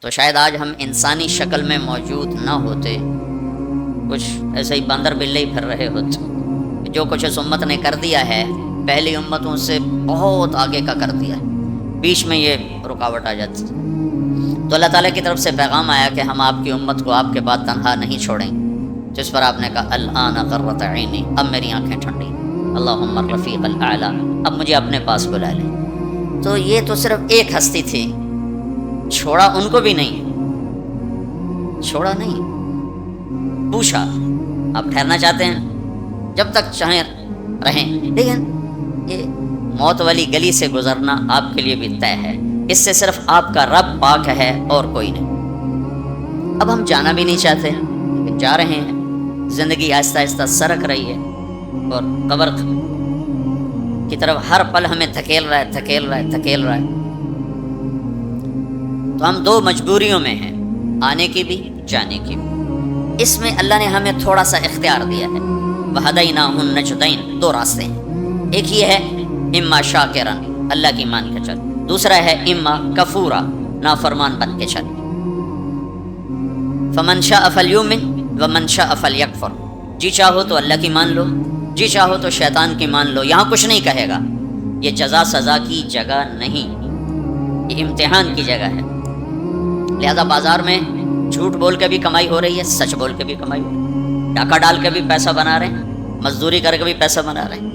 تو شاید آج ہم انسانی شکل میں موجود نہ ہوتے، کچھ ایسے ہی بندر بلے ہی پھر رہے ہوتے۔ جو کچھ اس امت نے کر دیا ہے پہلی امتوں سے بہت آگے کا کر دیا ہے، بیچ میں یہ رکاوٹ آ جاتی۔ تو اللہ تعالیٰ کی طرف سے پیغام آیا کہ ہم آپ کی امت کو آپ کے بعد تنہا نہیں چھوڑیں، جس پر آپ نے کہا الآن قرۃ عینی، اب میری آنکھیں ٹھنڈی، اللہم الرفیق الاعلیٰ، اب مجھے اپنے پاس بلا لیں۔ تو یہ تو صرف ایک ہستی تھی، چھوڑا ان کو بھی نہیں، چھوڑا نہیں، پوچھا آپ ٹھہرنا چاہتے ہیں جب تک چاہیں رہیں، لیکن یہ موت والی گلی سے گزرنا آپ کے لیے بھی طے ہے، اس سے صرف آپ کا رب پاک ہے اور کوئی نہیں۔ اب ہم جانا بھی نہیں چاہتے لیکن جا رہے ہیں، زندگی آہستہ آہستہ سرک رہی ہے اور قبر کی طرف ہر پل ہمیں دھکیل رہا ہے۔ تو ہم دو مجبوریوں میں ہیں، آنے کی بھی جانے کی بھی۔ اس میں اللہ نے ہمیں تھوڑا سا اختیار دیا ہے، وَهَدَيْنَاهُ النَّجْدَيْنِ، دو راستے ہیں، ایک یہ ہے اما شاکرا، اللہ کی مان کے چل، دوسرا ہے اما کفورا، نافرمان بن کے چل۔ فمن شاء فلیؤمن ومن شاء فلیکفر، جی چاہو تو اللہ کی مان لو، جی چاہو تو شیطان کی مان لو، یہاں کچھ نہیں کہے گا، یہ جزا سزا کی جگہ نہیں، یہ امتحان کی جگہ ہے۔ لہذا بازار میں جھوٹ بول کے بھی کمائی ہو رہی ہے، سچ بول کے بھی کمائی ہو رہی ہے، ڈاکہ ڈال کے بھی پیسہ بنا رہے ہیں، مزدوری کر کے بھی پیسہ بنا رہے ہیں،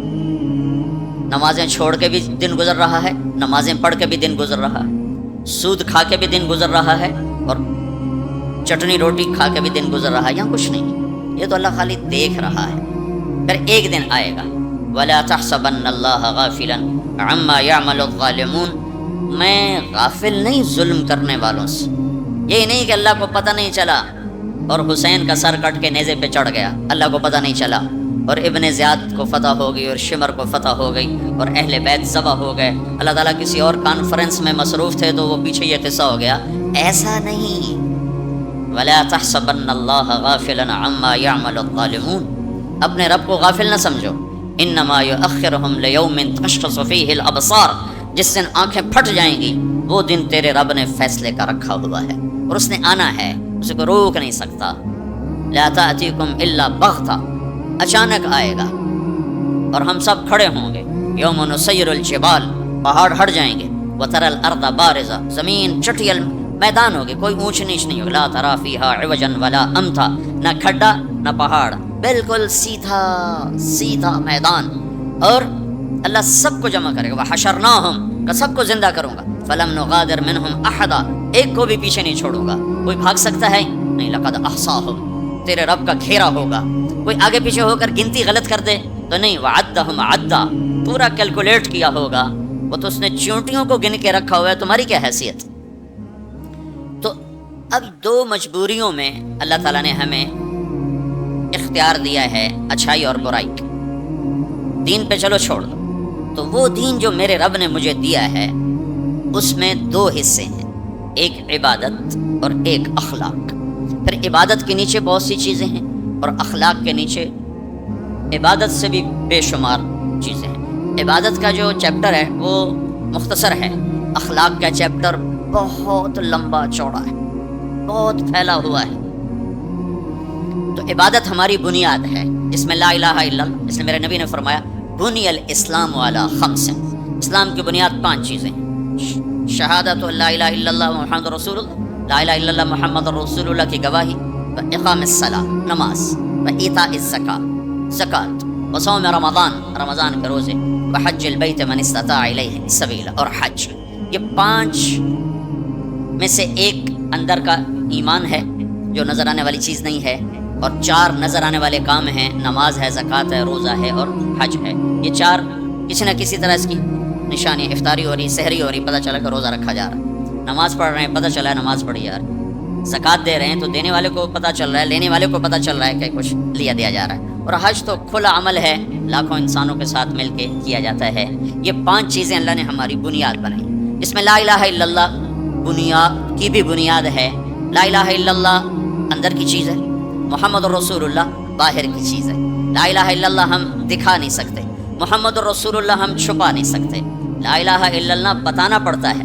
نمازیں چھوڑ کے بھی دن گزر رہا ہے، نمازیں پڑھ کے بھی دن گزر رہا ہے، سود کھا کے بھی دن گزر رہا ہے، اور چٹنی روٹی کھا کے بھی دن گزر رہا ہے، یہاں کچھ نہیں، یہ تو اللہ خالی دیکھ رہا ہے۔ پھر ایک دن آئے گا، وَلَا تَحْسَبَنَّ اللَّهَ غَافِلًا عَمَّا يَعْمَلُ الظَّالِمُونَ، میں غافل نہیں ظلم کرنے والوں سے، یہ نہیں کہ اللہ کو پتہ نہیں چلا اور حسین کا سر کٹ کے نیزے پہ چڑھ گیا، اللہ کو پتہ نہیں چلا، اور ابن زیاد کو فتح ہو گئی اور شمر کو فتح ہو گئی اور اہل بیت ذبح ہو گئے، اللہ تعالیٰ کسی اور کانفرنس میں مصروف تھے تو وہ پیچھے یہ قصہ ہو گیا، ایسا نہیں۔ وَلَا تَحْسَبَنَّ اللَّهَ غَافِلًا عَمَّا يَعْمَلُ الظَّالِمُونَ، اپنے رب کو غافل نہ سمجھو، انما یؤخرهم لیوم تشخص فیہ الابصار، جس دن آنکھیں پھٹ جائیں گی وہ دن تیرے رب نے فیصلے کا رکھا ہوا ہے اور اس نے آنا ہے، اسے کو روک نہیں سکتا۔ لا تأتیکم الا بغتہ، اچانک آئے گا اور ہم سب کھڑے ہوں گے، یوم نسیر الجبال، پہاڑ ہٹ جائیں گے، وتری الارض بارزہ، زمین چٹیل میدان ہوگی، کوئی اونچ نیچ نہیں ہوگی، لا تری فیہا عوجا ولا امتا، نہ کھڈا نہ پہاڑ، بالکل سیدھا سیدھا میدان، اور اللہ سب کو جمع کرے گا، وحشرناہم، کا سب کو زندہ کروں گا، فلم نغادر منہم احدا، ایک کو بھی پیچھے نہیں چھوڑوں گا، کوئی بھاگ سکتا ہے نہیں، لقد احصاہم، تیرے رب کا گھیرا ہوگا، کوئی آگے پیچھے ہو کر گنتی غلط کر دے تو نہیں، وعدہم عدا، پورا کیلکولیٹ کیا ہوگا، وہ تو اس نے چونٹیوں کو گن کے رکھا ہوا ہے، تمہاری کیا حیثیت۔ تو اب دو مجبوریوں میں اللہ تعالیٰ نے ہمیں اختیار دیا ہے، اچھائی اور برائی، دین پہ چلو چھوڑ دو، تو وہ دین جو میرے رب نے مجھے دیا ہے اس میں دو حصے ہیں، ایک عبادت اور ایک اخلاق۔ پھر عبادت کے نیچے بہت سی چیزیں ہیں اور اخلاق کے نیچے عبادت سے بھی بے شمار چیزیں ہیں۔ عبادت کا جو چیپٹر ہے وہ مختصر ہے، اخلاق کا چیپٹر بہت لمبا چوڑا ہے، بہت پھیلا ہوا ہے۔ تو عبادت ہماری بنیاد ہے، جس میں لا الہ الا اللہ، اس نے میرے نبی نے فرمایا بنی الاسلام علی خمس، اسلام کی بنیاد 5 چیزیں ہیں، شہادت لا الہ الا اللہ محمد رسول اللہ، لا الہ الا اللہ محمد رسول اللہ کی گواہی، اقام الصلاۃ، نماز، ایتاء الزکاۃ، زکوٰۃ، وصوم رمضان، رمضان کے روزے، وحج البیت من استطاع الیہ سبیلا، اور حج۔ یہ 5 میں سے ایک اندر کا ایمان ہے جو نظر آنے والی چیز نہیں ہے، اور 4 نظر آنے والے کام ہیں، نماز ہے، زکوٰۃ ہے، روزہ ہے اور حج ہے۔ یہ 4 کسی نہ کسی طرح اس کی نشانی، افطاری ہو رہی، سحری ہو رہی، پتہ چلا کہ روزہ رکھا جا رہا ہے، نماز پڑھ رہے ہیں، پتہ چلا ہے نماز پڑھی جا رہی ہے، زکوٰۃ دے رہے ہیں تو دینے والے کو پتہ چل رہا ہے، لینے والے کو پتہ چل رہا ہے کہ کچھ دیا جا رہا ہے، اور حج تو کھلا عمل ہے، لاکھوں انسانوں کے ساتھ مل کے کیا جاتا ہے۔ یہ 5 چیزیں اللہ نے ہماری بنیاد بنائی، اس میں لا الہ الا اللہ بنیاد کی بھی بنیاد ہے، لا الہ الا اللہ اندر کی چیز ہے، محمد رسول اللہ باہر کی چیز ہے۔ لا الہ الا اللہ ہم دکھا نہیں سکتے، محمد رسول اللہ ہم چھپا نہیں سکتے، لا الہ الا اللہ بتانا پڑتا ہے،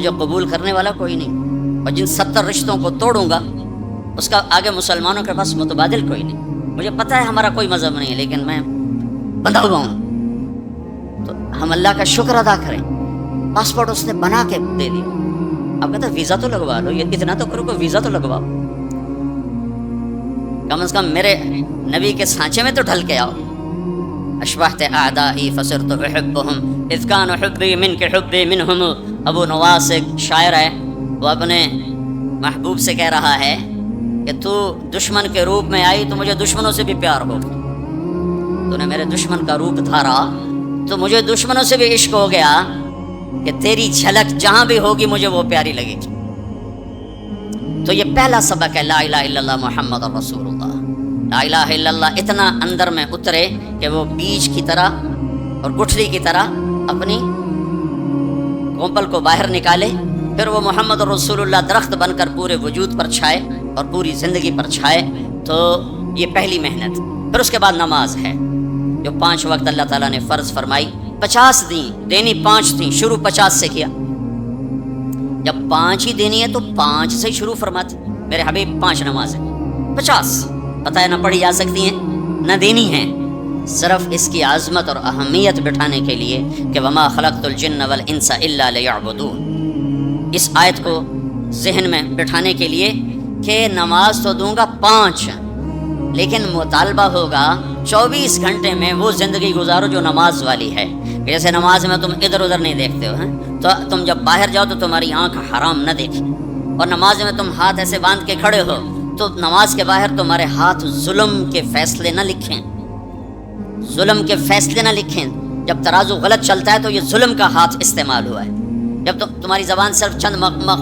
مجھے قبول کرنے والا کوئی نہیں، اور جن 70 رشتوں کو توڑوں گا اس کا آگے مسلمانوں کے پاس متبادل کوئی نہیں۔ مجھے پتہ ہے ہمارا کوئی مذہب نہیں ہے، لیکن میں بندھا ہوا ہوں۔ تو ہم اللہ کا شکر ادا کریں، پاسپورٹ اس نے بنا کے دے دیا۔ اب کہتے ہیں ویزا تو لگوا لو، یہ اتنا تو کرو کہ ویزا تو لگواؤ، کم از کم میرے نبی کے سانچے میں تو ڈھل کے آؤ۔ اشبحت اعدائی فصرت احبهم اذ كان حبی منک حبی منهم۔ ابو نواس ایک شاعر ہے، وہ اپنے محبوب سے کہہ رہا ہے کہ تو دشمن کے روپ میں آئی تو مجھے دشمنوں سے بھی پیار ہو گیا، تو نے میرے دشمن کا روپ دھارا تو مجھے دشمنوں سے بھی عشق ہو گیا کہ تیری جھلک جہاں بھی ہوگی مجھے وہ پیاری لگے گی۔ تو یہ پہلا سبق ہے، لا الہ الا اللہ محمد رسول اللہ۔ لا الہ الا اللہ اتنا اندر میں اترے کہ وہ بیج کی طرح اور گٹھلی کی طرح اپنی کومپل کو باہر نکالے، پھر وہ محمد رسول اللہ درخت بن کر پورے وجود پر چھائے اور پوری زندگی پر چھائے۔ تو یہ پہلی محنت۔ پھر اس کے بعد نماز ہے جو 5 وقت اللہ تعالیٰ نے فرض فرمائی، 50 دینی 5 تھیں، شروع 50 سے کیا۔ جب 5 ہی دینی ہے تو 5 سے شروع فرماتے، میرے حبیب 5 نمازیں 50، پتہ ہے نہ پڑھی جا سکتی ہیں نہ دینی ہیں، صرف اس کی عظمت اور اہمیت بٹھانے کے لیے کہ وما خلقت الجن والانس الا لیعبدون۔ اس آیت کو ذہن میں بٹھانے کے لیے کہ نماز تو دوں گا 5، لیکن مطالبہ ہوگا 24 گھنٹے میں وہ زندگی گزارو جو نماز والی ہے۔ جیسے نماز میں تم ادھر ادھر نہیں دیکھتے ہو، تو تم جب باہر جاؤ تو تمہاری آنکھ حرام نہ دیکھے، اور نماز میں تم ہاتھ ایسے باندھ کے کھڑے ہو تو نماز کے باہر تمہارے ہاتھ ظلم کے فیصلے نہ لکھیں، ظلم کے فیصلے نہ لکھیں۔ جب ترازو غلط چلتا ہے تو یہ ظلم کا ہاتھ استعمال ہوا ہے۔ جب تمہاری زبان صرف چند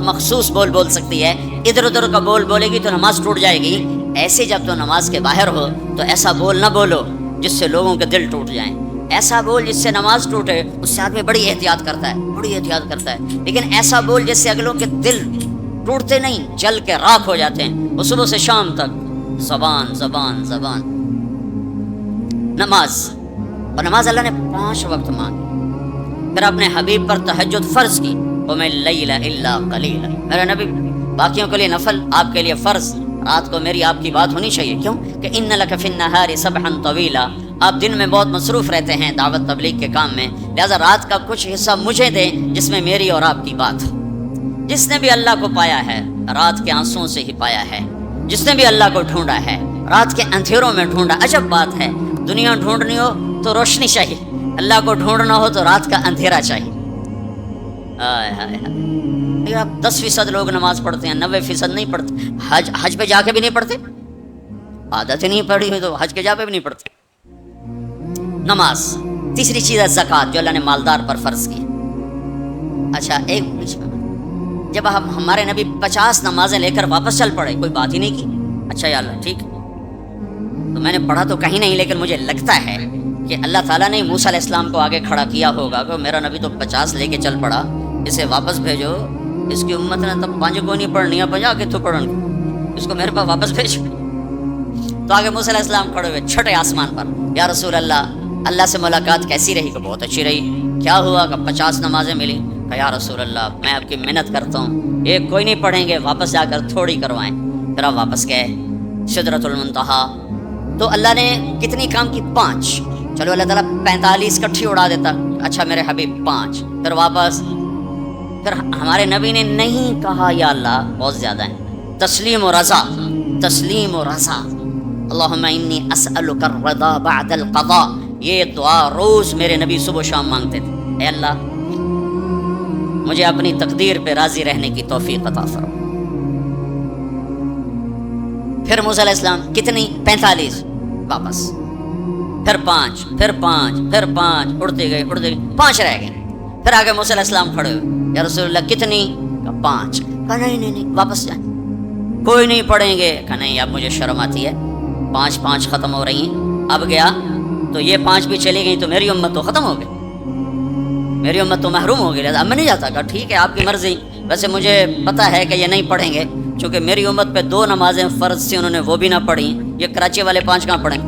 مخصوص بول سکتی ہے، ادھر ادھر کا بولے گی تو نماز ٹوٹ جائے گی۔ ایسے جب تو نماز کے باہر ہو تو ایسا بول نہ بولو جس سے لوگوں کے دل ٹوٹ جائیں، ایسا بول جس سے نماز ٹوٹے، اس سے آدمی بڑی احتیاط کرتا ہے، لیکن ایسا بول جس سے اگلوں کے دل ٹوٹتے نہیں، جل کے راکھ ہو جاتے ہیں، وہ صبح سے شام تک زبان زبان زبان۔ نماز، اور نماز اللہ نے 5 وقت مانگی، پھر اپنے حبیب پر تہجد فرض کی، قم اللیل الا قلیلا۔ میرے نبی باقیوں کے لیے نفل، آپ کے لیے فرض۔ رات کو میری آپ کی بات ہونی چاہیے، کیوں کہ ان لک فی النہار سبحا طویلا، آپ دن میں بہت مصروف رہتے ہیں دعوت تبلیغ کے کام میں، لہذا رات کا کچھ حصہ مجھے دیں جس میں میری اور آپ کی بات ہو۔ جس نے بھی اللہ کو پایا ہے رات کے آنسوؤں سے ہی پایا ہے، جس نے بھی اللہ کو ڈھونڈا ہے رات کے اندھیروں میں ڈھونڈا۔ عجب بات ہے، دنیا ڈھونڈنی ہو تو روشنی چاہیے، اللہ کو ڈھونڈنا ہو تو رات کا اندھیرا چاہیے۔ آپ 10% لوگ نماز پڑھتے ہیں، 90% نہیں پڑھتے۔ حج پہ جا کے بھی نہیں پڑھتے، عادت ہی نہیں پڑھی ہوئی تو حج کے جا پہ بھی نہیں پڑھتے۔ نماز۔ تیسری چیز ہے زکوٰۃ، جو اللہ نے مالدار پر فرض کی۔ اچھا ایک جب ہمارے نبی 50 نمازیں لے کر واپس چل پڑے، کوئی بات ہی نہیں کی، اچھا یا اللہ ٹھیک، تو میں نے پڑھا تو کہیں نہیں، لیکن مجھے لگتا ہے کہ اللہ تعالیٰ نے موسیٰ علیہ السلام کو آگے کھڑا کیا ہوگا کہ میرا نبی تو 50 لے کے چل پڑا، اسے واپس بھیجو، اس کی امت نے تب 5 کو نہیں پڑھنی ہے، 50 کے تو پڑھن، اس کو میرے پاس واپس بھیجو۔ تو آگے موسیٰ علیہ السلام کھڑے ہوئے چھٹے آسمان پر، یا رسول اللہ سے ملاقات کیسی رہی؟ کہ بہت اچھی رہی۔ کیا ہوا؟ کہ 50 نمازیں ملی۔ کہ یا رسول اللہ میں آپ کی محنت کرتا ہوں، ایک کوئی نہیں پڑھیں گے، واپس جا کر تھوڑی کروائیں۔ پھر آپ واپس گئے سدرۃ المنتہا، تو اللہ نے کتنی کام کی؟ 5۔ چلو اللہ تعالیٰ 45 کٹھی اڑا دیتا، اچھا میرے حبیب 5، پھر واپس۔ پھر ہمارے نبی نے نہیں کہا یا اللہ، بہت زیادہ ہے، تسلیم و رضا، تسلیم و رضا۔ اللہم انی اسألک الرضا بعد القضاء، یہ دعا روز میرے نبی صبح و شام مانگتے تھے، اے اللہ مجھے اپنی تقدیر پہ راضی رہنے کی توفیق عطا فرما۔ پھر موسیٰ علیہ السلام کتنی؟ 45، واپس، پھر 5، پھر 5، پھر 5، اڑتے گئے 5 رہ گئے۔ پھر آگے موسیٰ علیہ السلام کھڑے ہوئے، یا رسول اللہ کتنی؟ کہا 5۔ کہا نہیں واپس جائیں، کوئی نہیں پڑھیں گے۔ کہا نہیں اب مجھے شرم آتی ہے، 5 ختم ہو رہی ہیں، اب گیا تو یہ 5 بھی چلی گئی تو میری امت تو ختم ہو گئی، میری امت تو محروم ہو گئی، لہٰذا اب میں نہیں جاتا۔ کہا ٹھیک ہے آپ کی مرضی، ویسے مجھے پتہ ہے کہ یہ نہیں پڑھیں گے، چونکہ میری امت پہ 2 نمازیں فرض تھیں، انہوں نے وہ بھی نہ پڑھی، یہ کراچی والے 5 کہاں پڑھیں؟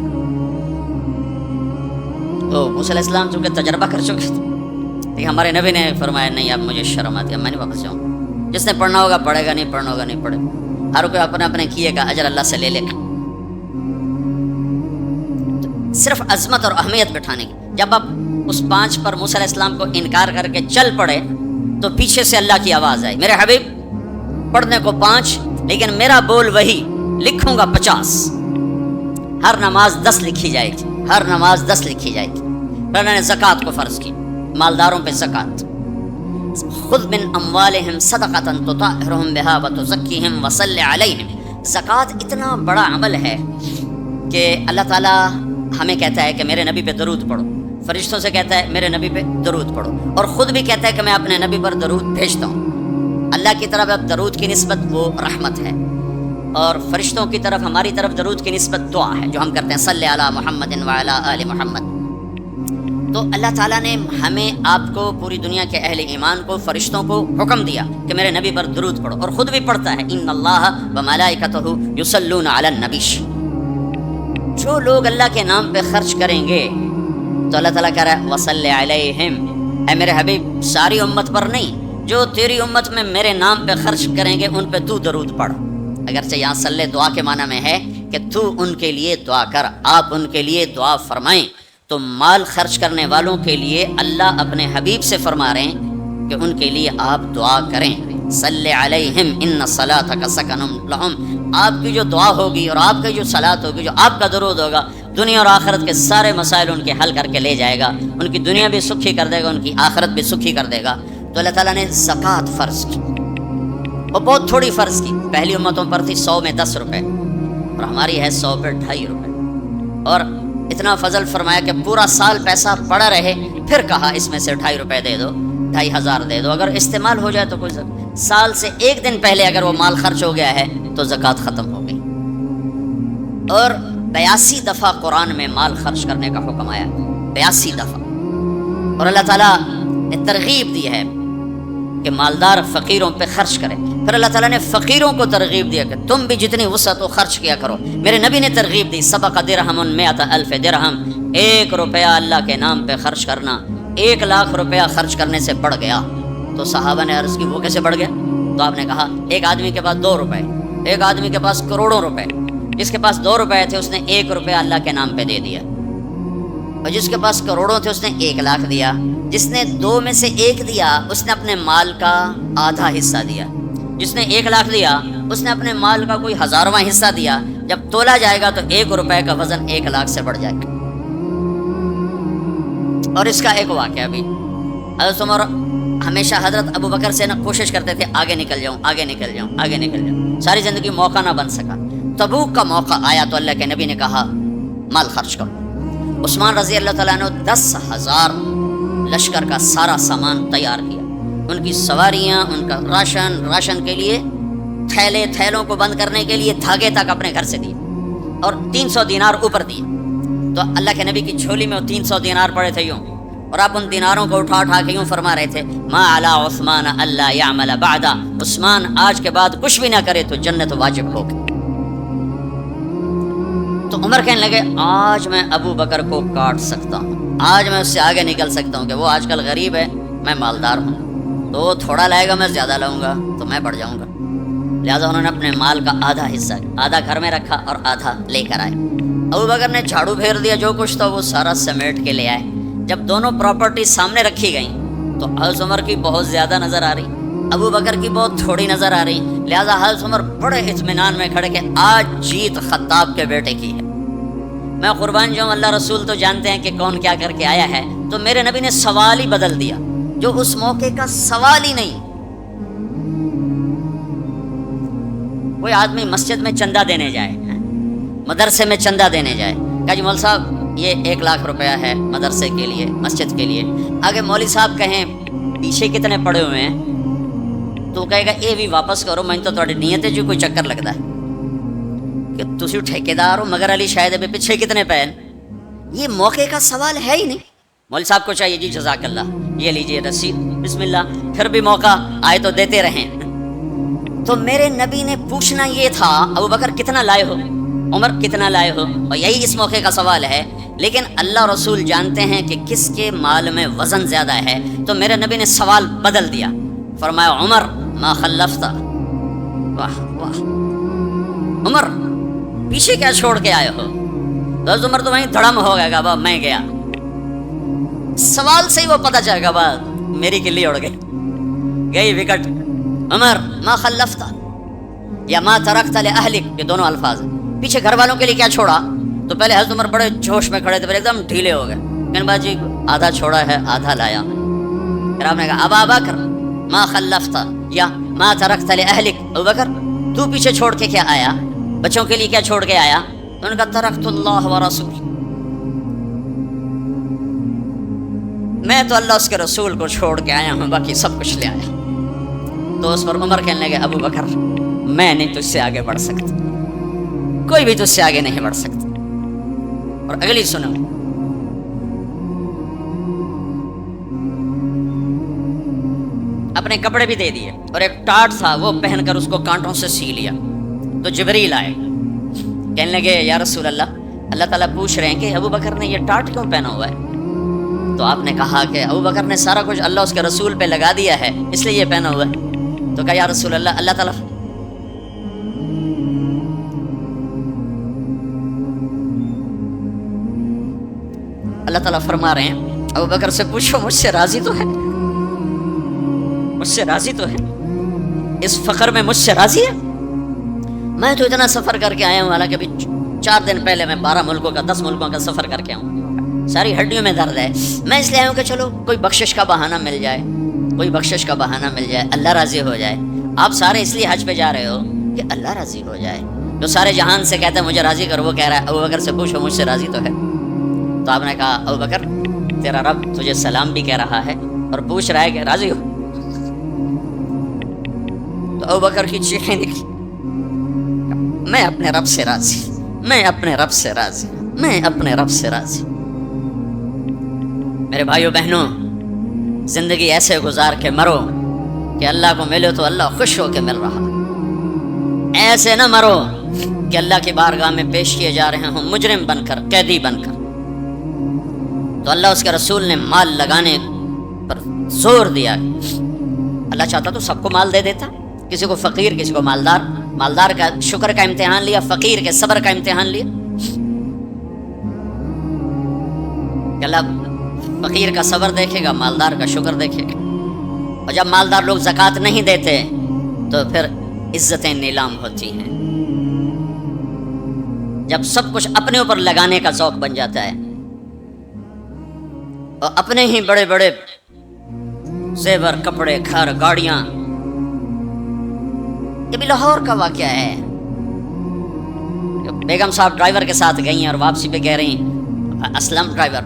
تو موسیٰ علیہ السلام چونکہ تجربہ کر چکے تھے، لیکن ہمارے نبی نے فرمایا نہیں اب مجھے شرم آتی ہے، میں نہیں واپس جاؤں، جس نے پڑھنا ہوگا پڑھے گا، نہیں پڑھنا ہوگا نہیں پڑھے، ہر کوئی اپنے اپنے کیے کا اجر اللہ سے لے لے گا۔ صرف عظمت اور اہمیت بٹھانے کی، جب آپ اس 5 پر موسیٰ علیہ السلام کو انکار کر کے چل پڑے تو پیچھے سے اللہ کی آواز آئی، میرے حبیب پڑھنے کو 5 لیکن میرا بول وہی، لکھوں گا 50، ہر نماز 10 لکھی جائے گی، ہر نماز 10 لکھی جائے گی۔ پھر اللہ نے زکوٰۃ کو فرض کی، مالداروں پہ زکوٰۃ، خذ من اموالہم صدقۃ تطہرہم بہا وتزکیہم وصلی علیہم۔ زکوٰۃ اتنا بڑا عمل ہے کہ اللہ تعالیٰ ہمیں کہتا ہے کہ میرے نبی پہ درود پڑھو، فرشتوں سے کہتا ہے میرے نبی پہ درود پڑھو، اور خود بھی کہتا ہے کہ میں اپنے نبی پر درود بھیجتا ہوں۔ اللہ کی طرف اب درود کی نسبت وہ رحمت ہے، اور فرشتوں کی طرف ہماری طرف درود کی نسبت دعا ہے جو ہم کرتے ہیں، صلی علی محمد وعلی آل محمد۔ تو اللہ تعالیٰ نے ہمیں، آپ کو، پوری دنیا کے اہل ایمان کو، فرشتوں کو حکم دیا کہ میرے نبی پر درود پڑھو، اور خود بھی پڑھتا ہے، ان اللہ وملائکتہ یصلون علی النبی۔ جو لوگ اللہ کے نام پہ خرچ کریں گے تو اللہ تعالیٰ کہہ رہا ہے وصلی علیہم، اے میرے حبیب ساری امت پر نہیں، جو تیری امت میں میرے نام پہ خرچ کریں گے ان پہ تو درود پڑھ۔ اگرچہ یہاں صلی دعا کے معنی میں ہے کہ تو ان کے لیے دعا کر، آپ ان کے لیے دعا فرمائیں۔ تو مال خرچ کرنے والوں کے لیے اللہ اپنے حبیب سے فرما رہے ہیں کہ ان کے لیے آپ دعا کریں، صلی علیہم ان صلاتک سکن لہم۔ آپ کی جو دعا ہوگی اور آپ کی جو صلات ہوگی، جو آپ کا درود ہوگا، دنیا اور آخرت کے سارے مسائل ان کے حل کر کے لے جائے گا، ان کی دنیا بھی سکھی کر دے گا، ان کی آخرت بھی سکھی کر دے گا۔ تو اللہ تعالیٰ نے زکوٰۃ فرض کی، اور بہت تھوڑی فرض کی، پہلی امتوں پر تھی 100 میں 10 روپے، اور ہماری ہے 100 پہ 2.5 روپے، اور اتنا فضل فرمایا کہ پورا سال پیسہ پڑا رہے، پھر کہا اس میں سے 2.5 روپے دے دو، 2,500 دے دو، اگر استعمال ہو جائے تو کوئی سال سے 1 دن پہلے اگر وہ مال خرچ ہو گیا ہے تو زکوٰۃ ختم ہو گئی۔ اور 82 دفعہ قرآن میں مال خرچ کرنے کا حکم آیا، 82 دفعہ، اور اللہ تعالیٰ نے ترغیب دی ہے کہ مالدار فقیروں پہ خرچ کرے۔ پھر اللہ تعالیٰ نے فقیروں کو ترغیب دیا کہ تم بھی جتنی وسعت ہو خرچ کیا کرو۔ میرے نبی نے ترغیب دی، سبق درہم 100,000 درہم، 1 روپیہ اللہ کے نام پہ خرچ کرنا 1 لاکھ روپیہ خرچ کرنے سے بڑھ گیا۔ تو صحابہ نے عرض کی وہ کیسے بڑھ گیا؟ تو آپ نے کہا ایک آدمی کے پاس 2 روپے، ایک آدمی کے پاس کروڑوں روپے، جس کے پاس 2 روپے تھے اس نے 1 روپیہ اللہ کے نام پہ دے دیا، اور جس کے پاس کروڑوں تھے اس نے 1 لاکھ دیا۔ جس نے 2 میں سے 1 دیا اس نے اپنے مال کا آدھا حصہ دیا، جس نے 1 لاکھ دیا اس نے اپنے مال کا کوئی 1000واں حصہ دیا۔ جب تولا جائے گا تو 1 روپے کا وزن 1 لاکھ سے بڑھ جائے گا۔ اور اس کا ایک واقعہ بھی، حضرت عمر ہمیشہ حضرت ابو بکر سے کوشش کرتے تھے آگے نکل جاؤں، آگے نکل جاؤں، آگے نکل جاؤں، ساری زندگی موقع نہ بن سکا۔ تبوک کا موقع آیا تو اللہ کے نبی نے کہا مال خرچ کرو۔ عثمان رضی اللہ تعالیٰ عنہ 10,000 لشکر کا سارا سامان تیار کیا، ان کی سواریاں، ان کا راشن کے لیے تھیلوں کو بند کرنے کے لیے دھاگے تک اپنے گھر سے دیے، اور 300 دینار اوپر دیے۔ تو اللہ کے نبی کی جھولی میں وہ 300 دینار پڑے تھے یوں، اور آپ ان دیناروں کو اٹھا کے یوں فرما رہے تھے ما علی عثمان اللہ یعمل بعد، عثمان آج کے بعد کچھ بھی نہ کرے تو جنت واجب ہوگی۔ تو عمر کہنے لگے آج میں ابو بکر کو کاٹ سکتا ہوں، آج میں اس سے آگے نکل سکتا ہوں کہ وہ آج کل غریب ہے، میں مالدار ہوں، تو وہ تھوڑا لائے گا میں زیادہ لاؤں گا تو میں بڑھ جاؤں گا۔ لہٰذا انہوں نے اپنے مال کا آدھا حصہ، آدھا گھر میں رکھا اور آدھا لے کر آئے۔ ابو بکر نے جھاڑو پھیر دیا، جو کچھ تھا وہ سارا سمیٹ کے لے آئے۔ جب دونوں پراپرٹی سامنے رکھی گئیں تو حضرت عمر کی بہت زیادہ نظر آ رہی، ابو بکر کی بہت تھوڑی نظر آ رہی، لہٰذا حضرت عمر بڑے اطمینان میں کھڑے کہ آج جیت خطاب کے بیٹے کی ہے۔ میں قربان جاؤں، اللہ رسول تو جانتے ہیں کہ کون کیا کر کے آیا ہے، تو میرے نبی نے سوال ہی بدل دیا جو اس موقع کا سوال ہی نہیں۔ کوئی آدمی مسجد میں چندہ دینے جائے، مدرسے میں چندہ دینے جائے، کہا جی مول صاحب یہ 1 لاکھ روپیہ ہے مدرسے کے لیے، مسجد کے لیے۔ آگے مولوی صاحب کہیں پیچھے کتنے پڑے ہوئے ہیں تو کہے گا یہ بھی واپس کرو، میں تو تھوڑی نیت ہے جو کوئی چکر لگتا ہے کہ تسی ٹھیکیدار ہو، مگر علی شاید ابھی پیچھے کتنے پے ہیں۔ یہ موقع کا سوال ہے ہی نہیں۔ مولوی صاحب کو چاہیے جی جزاک اللہ یہ لیجیے رسید، بسم اللہ، پھر بھی موقع آئے تو دیتے رہیں۔ تو میرے نبی نے پوچھنا یہ تھا ابو بکر کتنا لائے ہو، عمر کتنا لائے ہو، اور یہی اس موقع کا سوال ہے۔ لیکن اللہ رسول جانتے ہیں کہ کس کے مال میں وزن زیادہ ہے، تو میرے نبی نے سوال بدل دیا، فرمایا عمر ما خلفت، واہ واہ عمر پیچھے کیا چھوڑ کے آئے ہو؟ تو حضرت عمر تو وہیں دھڑم ہو گئے گا، میں گیا، سوال سے ہی وہ پتہ چل گیا، میری کلی اڑ گئی وکٹ، عمر ما خلفت یا ما ترکت لأہلک، یہ دونوں الفاظ ہیں، پیچھے گھر والوں کے لیے کیا چھوڑا؟ تو پہلے حضرت عمر بڑے جوش میں کھڑے تھے، پھر ایک دم ڈھیلے ہو گئے، کہنے بعد جی آدھا چھوڑا ہے آدھا لایا میں۔ پھر آپ نے کہا ابا بکر ما خلفت یا ما ترکت لأہلک، ابو بکر تو پیچھے چھوڑ کے کیا آیا، بچوں کے لیے کیا چھوڑ کے آیا؟ تو انہوں نے کہا ترکت اللہ و رسول، میں تو اللہ اس کے رسول کو چھوڑ کے آیا ہوں، باقی سب کچھ لے آیا۔ تو اس پر عمر کہنے لگے ابو بکر میں نہیں تجھ سے آگے بڑھ سکتا، کوئی بھی تجھ سے آگے نہیں بڑھ سکتا۔ اور اگلی سنو، اپنے کپڑے بھی دے دیے اور ایک ٹاٹ تھا وہ پہن کر اس کو کانٹوں سے سی لیا۔ تو جبریل آئے، کہنے لگے یا رسول اللہ، اللہ تعالیٰ پوچھ رہے ہیں کہ ابو بکر نے یہ ٹاٹ کیوں پہنا ہوا ہے؟ تو آپ نے کہا کہ ابو بکر نے سارا کچھ اللہ اس کے رسول پہ لگا دیا ہے اس لیے یہ پہنا ہوا ہے۔ تو کہا یا رسول اللہ، اللہ تعالیٰ فرما رہے ہیں ابو بکر سے پوچھو مجھ سے راضی تو ہے، مجھ سے راضی تو ہے، اس فخر میں مجھ سے راضی ہے؟ میں تو اتنا سفر کر کے آیا ہوں، حالانکہ ابھی 4 دن پہلے میں 12 ملکوں کا 10 ملکوں کا سفر کر کے آؤں، ساری ہڈیوں میں درد ہے، میں اس لیے آیا ہوں کہ چلو کوئی بخشش کا بہانہ مل جائے، کوئی بخشش کا بہانہ مل جائے، اللہ راضی ہو جائے۔ آپ سارے اس لیے حج پہ جا رہے ہو کہ اللہ راضی ہو جائے، جو سارے جہان سے کہتے ہیں مجھے راضی کر، وہ کہہ رہا ہے ابو بکر سے پوچھو مجھ سے راضی تو ہے۔ تو آپ نے کہا ابو بکر تیرا رب تجھے سلام بھی کہہ رہا ہے اور پوچھ رہا ہے کہ راضی ہو؟ تو ابو بکر کی چیخیں نکلی، میں اپنے رب سے راضی، میں اپنے رب سے راضی، میں اپنے رب سے راضی۔ میرے بھائیو بہنوں، زندگی ایسے گزار کے مرو کہ اللہ کو ملو تو اللہ خوش ہو کے مل رہا، ایسے نہ مرو کہ اللہ کی بارگاہ میں پیش کیے جا رہے ہوں مجرم بن کر، قیدی بن کر۔ تو اللہ اس کے رسول نے مال لگانے پر زور دیا، اللہ چاہتا تو سب کو مال دے دیتا، کسی کو فقیر کسی کو مالدار، مالدار کا شکر کا امتحان لیا، فقیر کے صبر کا امتحان لیا۔ کہ اللہ فقیر کا صبر دیکھے گا، مالدار کا شکر دیکھے گا۔ اور جب مالدار لوگ زکوٰۃ نہیں دیتے تو پھر عزتیں نیلام ہوتی ہیں، جب سب کچھ اپنے اوپر لگانے کا ذوق بن جاتا ہے، اور اپنے ہی بڑے بڑے زیور، کپڑے، گھر، گاڑیاں۔ یہ بھی لاہور کا واقعہ ہے، بیگم صاحب ڈرائیور کے ساتھ گئی ہیں اور واپسی پہ کہہ رہی ہیں اسلم ڈرائیور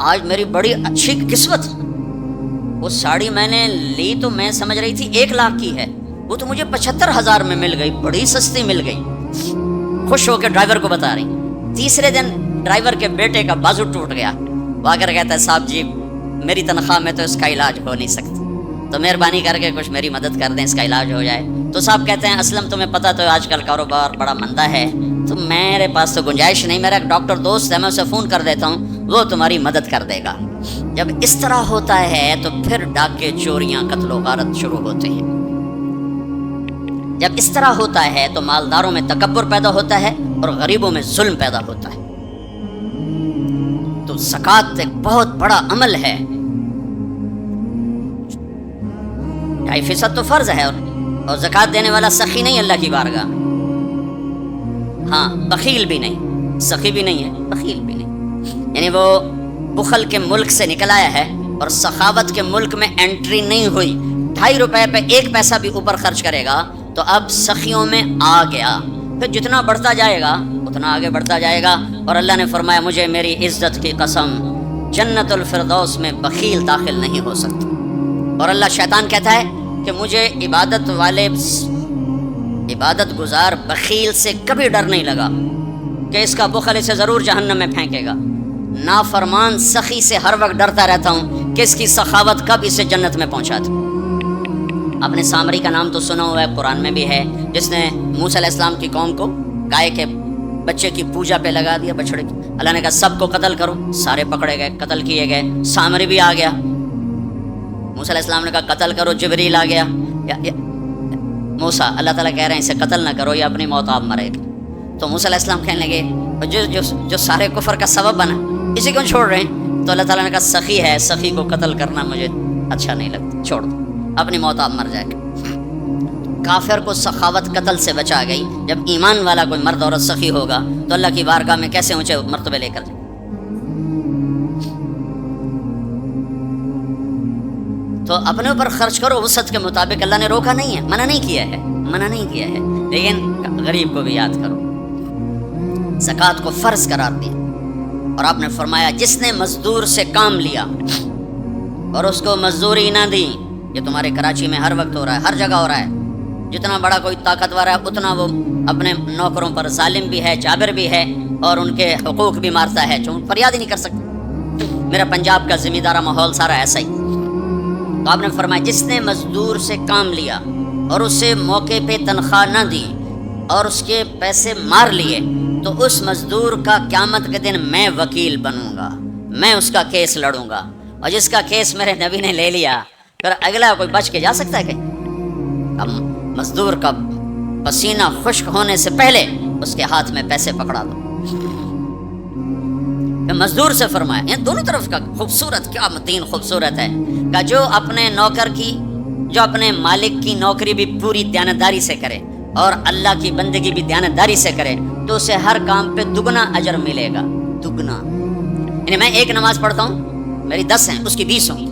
آج میری بڑی اچھی قسمت، وہ ساڑی میں نے لی تو میں سمجھ رہی تھی 1 لاکھ کی ہے، وہ تو مجھے 75,000 میں مل گئی، بڑی سستی مل گئی۔ خوش ہو کے ڈرائیور کو بتا رہی۔ تیسرے دن ڈرائیور کے بیٹے کا بازو ٹوٹ گیا، وہ آ کر کہتا ہے صاحب جی میری تنخواہ میں تو اس کا علاج ہو نہیں سکتا، تو مہربانی کر کے کچھ میری مدد کر دیں، اس کا علاج ہو جائے۔ تو صاحب کہتے ہیں اسلم تمہیں پتہ تو آج کل کاروبار بڑا مندہ ہے، تو میرے پاس تو گنجائش نہیں، میرا ایک ڈاکٹر دوست ہے، میں اسے فون کر دیتا ہوں، وہ تمہاری مدد کر دے گا۔ جب اس طرح ہوتا ہے تو پھر ڈاکے، چوریاں، قتل و غارت شروع ہوتے ہیں۔ جب اس طرح ہوتا ہے تو مالداروں میں تکبر پیدا ہوتا ہے اور غریبوں میں ظلم پیدا ہوتا ہے۔ تو زکوٰۃ ایک بہت بڑا عمل ہے، 2.5% تو فرض ہے، اور زکوٰۃ دینے والا سخی نہیں اللہ کی بارگاہ میں، ہاں بخیل بھی نہیں، سخی بھی نہیں ہے، بخیل بھی نہیں، یعنی وہ بخل کے ملک سے نکل آیا ہے اور سخاوت کے ملک میں انٹری نہیں ہوئی، 2.5 روپے پہ 1 پیسہ بھی اوپر خرچ کرے گا تو اب سخیوں میں آ گیا، پھر جتنا بڑھتا جائے گا اتنا آگے بڑھتا جائے گا۔ اور اللہ نے فرمایا مجھے میری عزت کی قسم جنت الفردوس میں بخیل داخل نہیں ہو سکتا۔ اور اللہ شیطان کہتا ہے کہ مجھے عبادت والے، عبادت گزار بخیل سے کبھی ڈر نہیں لگا کہ اس کا بخل اسے ضرور جہنم میں پھینکے گا، نافرمان سخی سے ہر وقت ڈرتا رہتا ہوں کہ اس کی سخاوت کب اسے جنت میں پہنچا دے۔ آپ نے سامری کا نام تو سنا ہوا ہے، قرآن میں بھی ہے، جس نے موسیٰ علیہ السلام کی قوم کو گائے کے بچے کی پوجا پہ لگا دیا بچڑے کی. اللہ نے کہا سب کو قتل کرو، سارے پکڑے گئے، قتل کیے گئے. سامری بھی آ گیا. موسیٰ علیہ السلام نے کہا قتل کرو، جبریل آ گیا. موسیٰ، اللہ تعالیٰ کہہ رہے ہیں اسے قتل نہ کرو، یہ اپنی موت آپ مرے گا. تو موسیٰ علیہ السلام کہنے لگے جو سارے کفر کا سبب بنا، اسی کو چھوڑ رہے ہیں؟ تو اللہ تعالیٰ نے کہا سخی ہے، سخی کو قتل کرنا مجھے اچھا نہیں لگتا، چھوڑ دو، اپنی موت آپ مر جائے گا. کافر کو سخاوت قتل سے بچا گئی. جب ایمان والا کوئی مرد عورت سخی ہوگا تو اللہ کی بارگاہ میں کیسے اونچے مرتبے لے کر جائے. تو اپنے اوپر خرچ کرو وسعت کے مطابق. اللہ نے روکا نہیں ہے، منع نہیں کیا ہے، منع نہیں کیا ہے، لیکن غریب کو بھی یاد کرو. زکوٰۃ کو فرض قرار دیا اور آپ نے فرمایا جس نے مزدور سے کام لیا اور اس کو مزدوری نہ دی، یہ تمہارے کراچی میں ہر وقت ہو رہا ہے، ہر جگہ ہو رہا ہے. جتنا بڑا کوئی طاقتور ہے اتنا وہ اپنے نوکروں پر ظالم بھی ہے، جابر بھی ہے، اور ان کے حقوق بھی مارتا ہے، جو فریاد ہی نہیں کر سکتا. میرا پنجاب کا زمیندارہ ماحول سارا ایسا ہی. تو آپ نے فرمایا جس نے مزدور سے کام لیا اور اسے موقع پہ تنخواہ نہ دی اور اس کے پیسے مار لیے، تو اس مزدور کا قیامت کے دن میں وکیل بنوں گا، میں اس کا کیس لڑوں گا. اور جس کا کیس میرے نبی نے لے لیا پھر اگلا کوئی بچ کے جا سکتا ہے کہ؟ اب مزدور کا پسینہ خشک ہونے سے پہلے اس کے ہاتھ میں پیسے پکڑا دو. مزدور سے فرمایا، یہ دونوں طرف کا خوبصورت، کیا متین خوبصورت ہے کہ جو اپنے نوکر کی، جو اپنے مالک کی نوکری بھی پوری دیانتداری سے کرے اور اللہ کی بندگی بھی دیانتداری سے کرے تو اسے ہر کام پہ دگنا اجر ملے گا، دگنا. یعنی میں ایک نماز پڑھتا ہوں، میری 10 ہیں، اس کی 20 ہوں گی.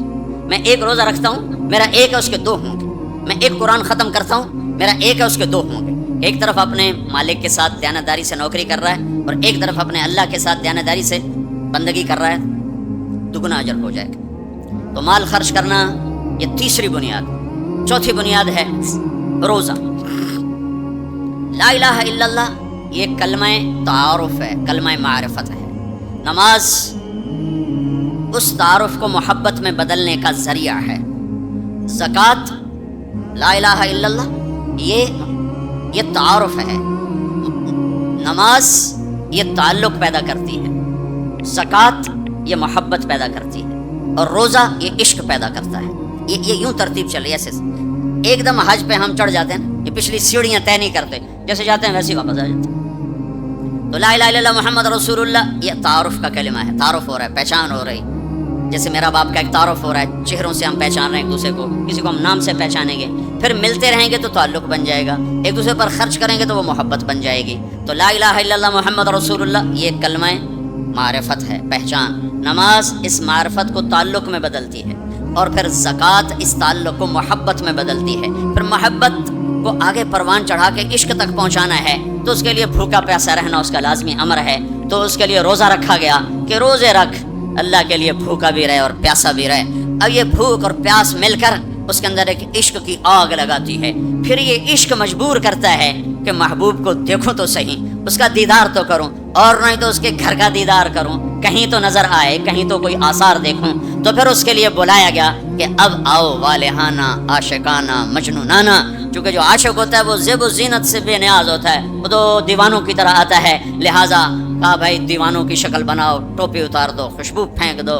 میں ایک روزہ رکھتا ہوں، میرا 1 ہے، اس کے 2 ہوں گے. میں ایک قرآن ختم کرتا ہوں، میرا 1 ہے، اس کے 2 ہوں گے. ایک طرف اپنے مالک کے ساتھ دیانتداری سے نوکری کر رہا ہے اور ایک طرف اپنے اللہ کے ساتھ دیانتداری سے بندگی کر رہا ہے، دگنا اجر ہو جائے گا. تو مال خرچ کرنا یہ تیسری بنیاد. چوتھی بنیاد ہے روزہ. لا الہ الا اللہ یہ کلمہ تعارف ہے، کلمہ معرفت ہے. نماز اس تعارف کو محبت میں بدلنے کا ذریعہ ہے. زکوٰۃ، لا الہ الا اللہ یہ تعارف ہے. نماز یہ تعلق پیدا کرتی ہے، زکوٰۃ یہ محبت پیدا کرتی ہے، اور روزہ یہ عشق پیدا کرتا ہے. یہ یوں ترتیب چل رہی ہے. ایسے ایک دم حج پہ ہم چڑھ جاتے ہیں، یہ پچھلی سیڑھیاں طے نہیں کرتے، جیسے جاتے ہیں ویسے ہی واپس آ جاتے ہیں. تو لا الہ الا اللہ محمد رسول اللہ یہ تعارف کا کلمہ ہے، تعارف ہو رہا ہے، پہچان ہو رہی. جیسے میرا باپ کا ایک تعارف ہو رہا ہے، چہروں سے ہم پہچان رہے ہیں ایک دوسرے کو، کسی کو ہم نام سے پہچانیں گے، پھر ملتے رہیں گے تو تعلق بن جائے گا، ایک دوسرے پر خرچ کریں گے تو وہ محبت بن جائے گی. تو لا الہ الا اللہ محمد رسول اللہ یہ کلمہ معرفت ہے، پہچان. نماز اس معرفت کو تعلق میں بدلتی ہے، اور پھر زکوٰۃ اس تعلق کو محبت میں بدلتی ہے. پھر محبت کو آگے پروان چڑھا کے عشق تک پہنچانا ہے تو اس کے لیے بھوکا پیاسا رہنا اس کا لازمی امر ہے. تو اس کے لیے روزہ رکھا گیا کہ روزے رکھ، اللہ کے لیے بھوکا بھی رہے اور پیاسا بھی رہے. اب یہ بھوک اور پیاس مل کر اس کے اندر ایک عشق کی آگ لگاتی ہے. پھر یہ عشق مجبور کرتا ہے کہ محبوب کو دیکھوں تو صحیح، اس کا دیدار تو کروں، اور نہیں تو اس کے گھر کا دیدار کروں، کہیں تو نظر آئے، کہیں تو کوئی آثار دیکھوں. تو پھر اس کے لیے بلایا گیا کہ اب آؤ والہانہ عاشقانہ مجنونانہ. چونکہ جو عاشق ہوتا ہے وہ زیب و زینت سے بے نیاز ہوتا ہے، وہ تو دیوانوں کی طرح آتا ہے. لہٰذا کہا بھائی دیوانوں کی شکل بناؤ، ٹوپی اتار دو، خوشبو پھینک دو،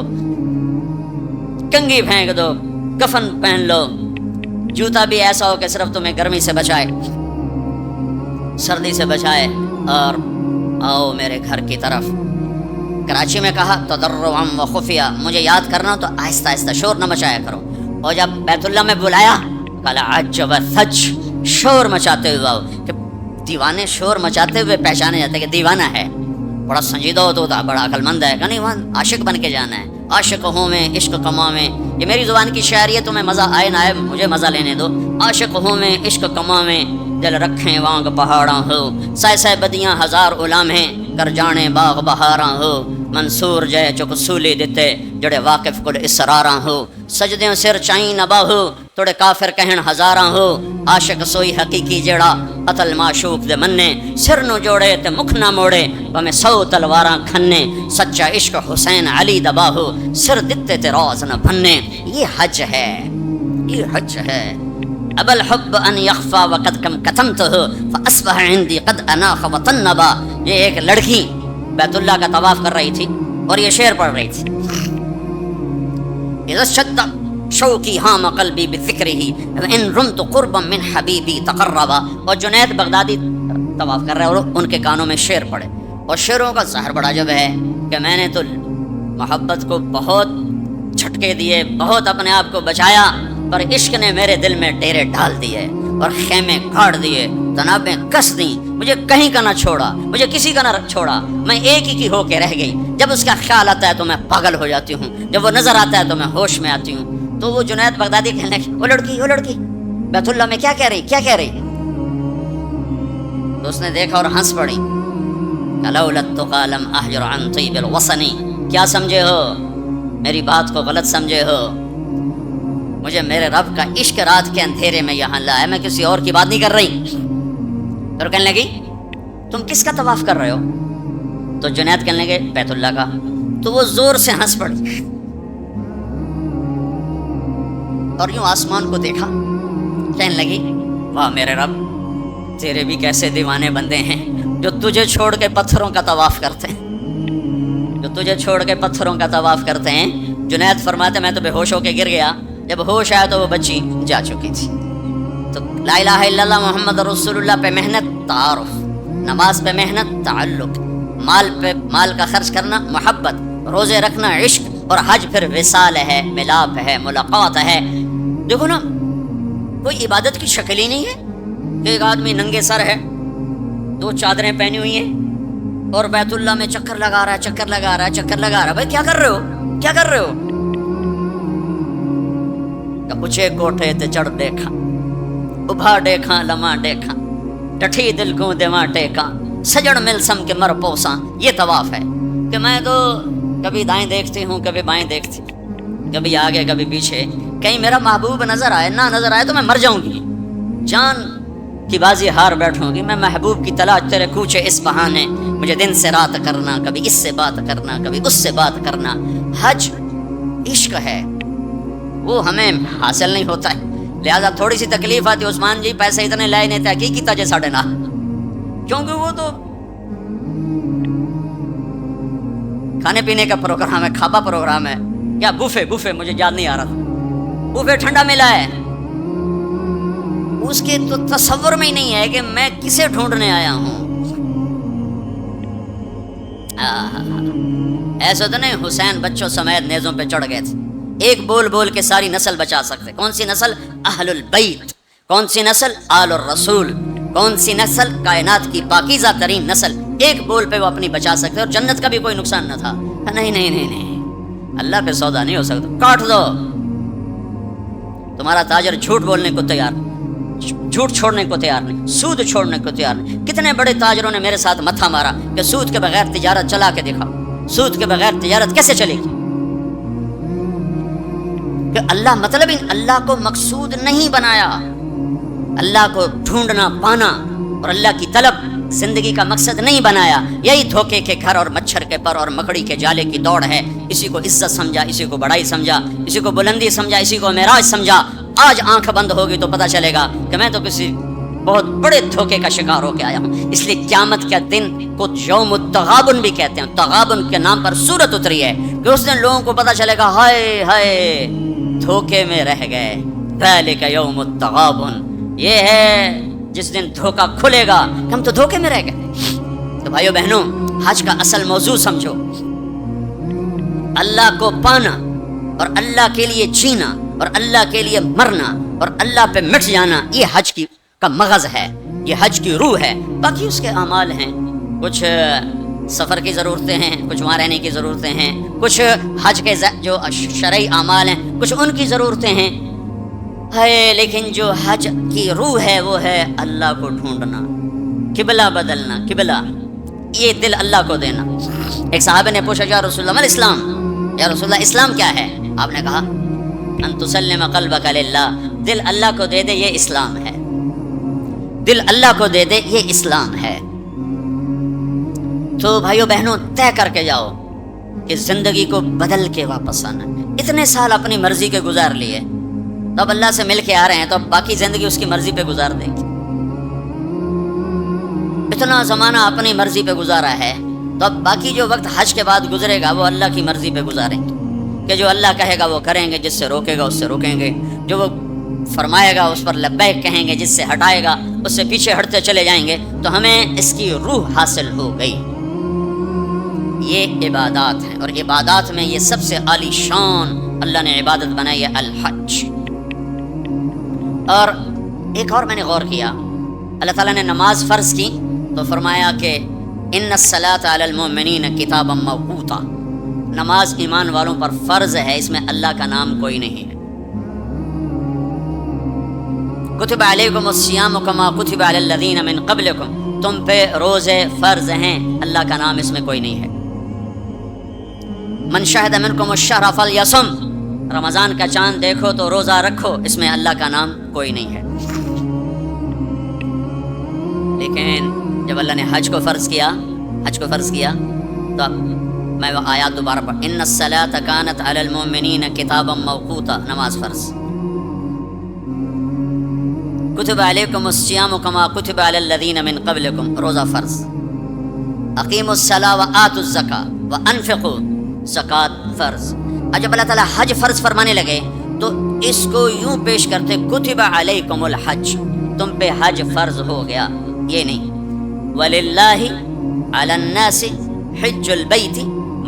کنگھی پھینک دو، کفن پہن لو، جوتا بھی ایسا ہو کہ صرف تمہیں گرمی سے بچائے، سردی سے بچائے، اور آؤ میرے گھر کی طرف. کراچی میں کہا تضرعا و خفیہ، مجھے یاد کرنا تو آہستہ آہستہ، شور نہ مچایا کرو. اور جب بیت اللہ میں بلایا قال عجب ثج، شور مچاتے ہوئے آؤ. کہ دیوانے شور مچاتے ہوئے پہچانے جاتے کہ دیوانہ ہے، بڑا سنجیدہ ہوتا، بڑا عقل مند ہے. کہ نہیں، وہاں عاشق بن کے جانا ہے. عاشق ہوں میں عشق کما میں، یہ میری زبان کی شاعری ہے، تمہیں مزہ آئے نہ آئے مجھے مزہ لینے دو. عاشق ہوں میں عشق کما میں، دل رکھیں وانگ پہاڑاں ہو، سائے سائے بدیاں ہزار غلام ہیں، کر جانے باغ بہاراں ہو. منصور جے چک سولی دیتے جڑے واقف کل اسراراں ہو. سجدیوں سر چائیں نبا ہو، توڑے کافر کہن ہزاراں ہو. عاشق سوئی حقیقی جیڑا قتل معشوق دے مننے، سر نو جوڑے تے مکھ نہ موڑے، بمیں 100 تلواراں کھنے. سچا عشق حسین علی دبا ہو، سر دتے تے روز نہ بھنے. یہ حج ہے، یہ حج ہے. ابل حب ان یخفا وقد کم کتمتہ فاصبح عندی قد اناخ وطنبا. یہ ایک لڑکی بیت اللہ کا طواف کر رہی تھی اور یہ شعر پڑھ رہی تھی. اذا شد شوقی ہام قلبی بذکرہ ان رمت قربا من حبیبی تقربا. اور جنید بغدادی طواف کر رہے اور ان کے کانوں میں شعر پڑے. اور شعروں کا ظاہر بڑا جب ہے کہ میں نے تو محبت کو بہت جھٹکے دیے، بہت اپنے آپ کو بچایا، پر عشق نے میرے دل میں ڈیرے ڈال دیے اور خیمے گاڑ دیے، تنابیں کس دیں، مجھے کہیں کا نہ چھوڑا، مجھے کسی کا نہ چھوڑا، میں ایک ہی کی ہو کے رہ گئی. جب اس کا خیال آتا ہے تو میں پاگل ہو جاتی ہوں، جب وہ نظر آتا ہے تو میں ہوش میں آتی ہوں. تو وہ جنید بغدادی کہنے لگے وہ لڑکی بیت اللہ میں کیا کہہ رہی. تو اس نے دیکھا اور ہنس پڑی. لولا التقى لم احجر عن طيب الوطن. کیا سمجھے ہو، میری بات کو غلط سمجھے ہو، مجھے میرے رب کا عشق رات کے اندھیرے میں یہاں لایا، میں کسی اور کی بات نہیں کر رہی. تو کہنے لگی تم کس کا طواف کر رہے ہو؟ تو جنید کہنے لگے بیت اللہ کا. تو وہ زور سے ہنس پڑی اور یوں آسمان کو دیکھا، کہنے لگی واہ میرے رب، تیرے بھی کیسے دیوانے بندے ہیں جو تجھے چھوڑ کے پتھروں کا طواف کرتے ہیں، جو تجھے چھوڑ کے پتھروں کا طواف کرتے ہیں. جنید فرماتے میں تو بے ہوش ہو کے گر گیا، جب ہوش آیا تو وہ بچی جا چکی تھی. تو لا الہ الا اللہ محمد رسول اللہ پہ محنت تعارف، نماز پہ محنت تعلق، مال کا خرچ کرنا محبت، روزے رکھنا عشق، اور حج پھر وصال ہے، ملاپ ہے، ملاقات ہے. دیکھو نا، کوئی عبادت کی شکل ہی نہیں ہے. ایک آدمی ننگے سر ہے، 2 چادریں پہنی ہوئی ہیں اور بیت اللہ میں چکر لگا رہا ہے. بھائی کیا کر رہے ہو؟ اونچے کوٹھے تے چڑھ دیکھا، ابھا دیکھا لما دیکھا، ٹٹھی دل کو دماغ ٹیکا، سجڑ مل سم کے مر پوساں. یہ طواف ہے کہ میں تو کبھی دائیں دیکھتی ہوں، کبھی بائیں دیکھتی ہوں، کبھی آگے کبھی پیچھے، کہیں میرا محبوب نظر آئے نہ نظر آئے تو میں مر جاؤں گی، جان کی بازی ہار بیٹھوں گی. میں محبوب کی تلاش تیرے کوچے اس بہانے، مجھے دن سے رات کرنا، کبھی اس سے بات کرنا، کبھی اس سے بات کرنا. حج عشق ہے، وہ ہمیں حاصل نہیں ہوتا ہے، لہذا تھوڑی سی تکلیف آتی. عثمان جی پیسے اتنے لائے نہیں تھے، کی تاجے 9.5، کیونکہ وہ تو کھانے پینے کا پروگرام ہے، کھابا پروگرام ہے، کیا بوفے مجھے یاد نہیں آ رہا تھا، بوفے ٹھنڈا ملا ہے. اس کے تو تصور میں ہی نہیں ہے کہ میں کسے ڈھونڈنے آیا ہوں. ایسا تو نہیں حسین بچوں سمیت نیزوں پہ چڑھ گئے تھے. ایک بول کے ساری نسل بچا سکتے. کون سی نسل؟ اہل البیت. کون سی نسل؟ آل الرسول. کون سی نسل؟ کائنات کی پاکیزہ ترین نسل. ایک بول پہ وہ اپنی بچا سکتے اور جنت کا بھی کوئی نقصان نہ تھا. نہیں، اللہ پہ سودا نہیں ہو سکتا. کاٹ دو. تمہارا تاجر جھوٹ بولنے کو تیار نہیں، جھوٹ چھوڑنے کو تیار نہیں، سود چھوڑنے کو تیار نہیں. کتنے بڑے تاجروں نے میرے ساتھ متھا مارا کہ سود کے بغیر تجارت چلا کے دکھاؤ. سود کے بغیر تجارت کیسے چلے گی؟ کہ اللہ مطلب ہی اللہ کو مقصود نہیں بنایا. اللہ کو ڈھونڈنا پانا اور اللہ کی طلب زندگی کا مقصد نہیں بنایا. یہی دھوکے کے گھر اور مچھر کے پر اور مکڑی کے جالے کی دوڑ ہے. اسی کو عزت سمجھا، اسی کو بڑائی سمجھا، اسی کو بلندی سمجھا، اسی کو معراج سمجھا. آج آنکھ بند ہوگی تو پتہ چلے گا کہ میں تو کسی بہت بڑے دھوکے کا شکار ہو کے آیا ہوں. اس لیے قیامت کا دن کو یوم التغابن بھی کہتے ہیں. تغابن کے نام پر سورت اتری ہے کہ اس دن لوگوں کو پتہ چلے گا ہائے دھوکے میں رہ گئے. ذالک یوم التغابن، یہ ہے جس دن دھوکا کھلے گا کہ ہم تو دھوکے میں رہ گئے. تو بھائیو بہنوں، حج کا اصل موضوع سمجھو. اللہ کو پانا اور اللہ کے لیے جینا اور اللہ کے لیے مرنا اور اللہ پہ مٹ جانا، یہ حج کا مغز ہے، یہ حج کی روح ہے. باقی اس کے اعمال ہیں، کچھ سفر کی ضرورتیں ہیں، کچھ وہاں رہنے کی ضرورتیں ہیں، کچھ حج کے جو شرعی اعمال ہیں کچھ ان کی ضرورتیں ہیں. لیکن جو حج کی روح ہے وہ ہے اللہ کو ڈھونڈنا، قبلہ بدلنا. قبلہ یہ دل اللہ کو دینا. ایک صحابہ نے پوچھا یا رسول اللہ الاسلام، یا رسول اللہ اسلام کیا ہے؟ آپ نے کہا ان تسلم قلبک للہ، دل اللہ کو دے دے، یہ اسلام ہے. دل اللہ کو دے دے، یہ اسلام ہے. تو بھائیو بہنوں، طے کر کے جاؤ کہ زندگی کو بدل کے واپس آنا. اتنے سال اپنی مرضی کے گزار لیے، تو اب اللہ سے مل کے آ رہے ہیں تو اب باقی زندگی اس کی مرضی پہ گزار دیں گے. اتنا زمانہ اپنی مرضی پہ گزارا ہے تو اب باقی جو وقت حج کے بعد گزرے گا وہ اللہ کی مرضی پہ گزاریں گے کہ جو اللہ کہے گا وہ کریں گے، جس سے روکے گا اس سے روکیں گے، جو وہ فرمائے گا اس پر لبیک کہیں گے، جس سے ہٹائے گا اس سے پیچھے ہٹتے چلے جائیں گے. تو ہمیں اس کی روح حاصل ہو گئی. یہ عبادات ہیں، اور عبادات میں یہ سب سے عالی شان اللہ نے عبادت بنائی ہے الحج. اور ایک اور میں نے غور کیا، اللہ تعالیٰ نے نماز فرض کی تو فرمایا کہ ان الصلاۃ علی المؤمنین کتابا موقوتا، نماز ایمان والوں پر فرض ہے، اس میں اللہ کا نام کوئی نہیں ہے. کتب علیکم الصیام کما کتب علی الذین من قبلکم، تم پہ روزے فرض ہیں، اللہ کا نام اس میں کوئی نہیں ہے. من شہد منکم الشہر فلیصم، رمضان کا چاند دیکھو تو روزہ رکھو، اس میں اللہ کا نام کوئی نہیں ہے. لیکن جب اللہ نے حج کو فرض کیا تو اب میں وہ آیات دوبارہ پڑھ، ان الصلاۃ کانت علی المؤمنین کتابا موقوتا، نماز فرض. کتب علیکم الصیام کما کتب علی الذین من قبلکم، روزہ فرض. اقیموا الصلاۃ وآتوا الزکاۃ وانفقوا، زکوٰۃ فرض. اور جب اللہ تعالیٰ حج فرض فرمانے لگے تو اس کو یوں پیش کرتے، کتب علیکم الحج، تم پہ حج فرض ہو گیا. یہ نہیں، وَلِلَّهِ عَلَى النَّاسِ حِجُّ الْبَيْتِ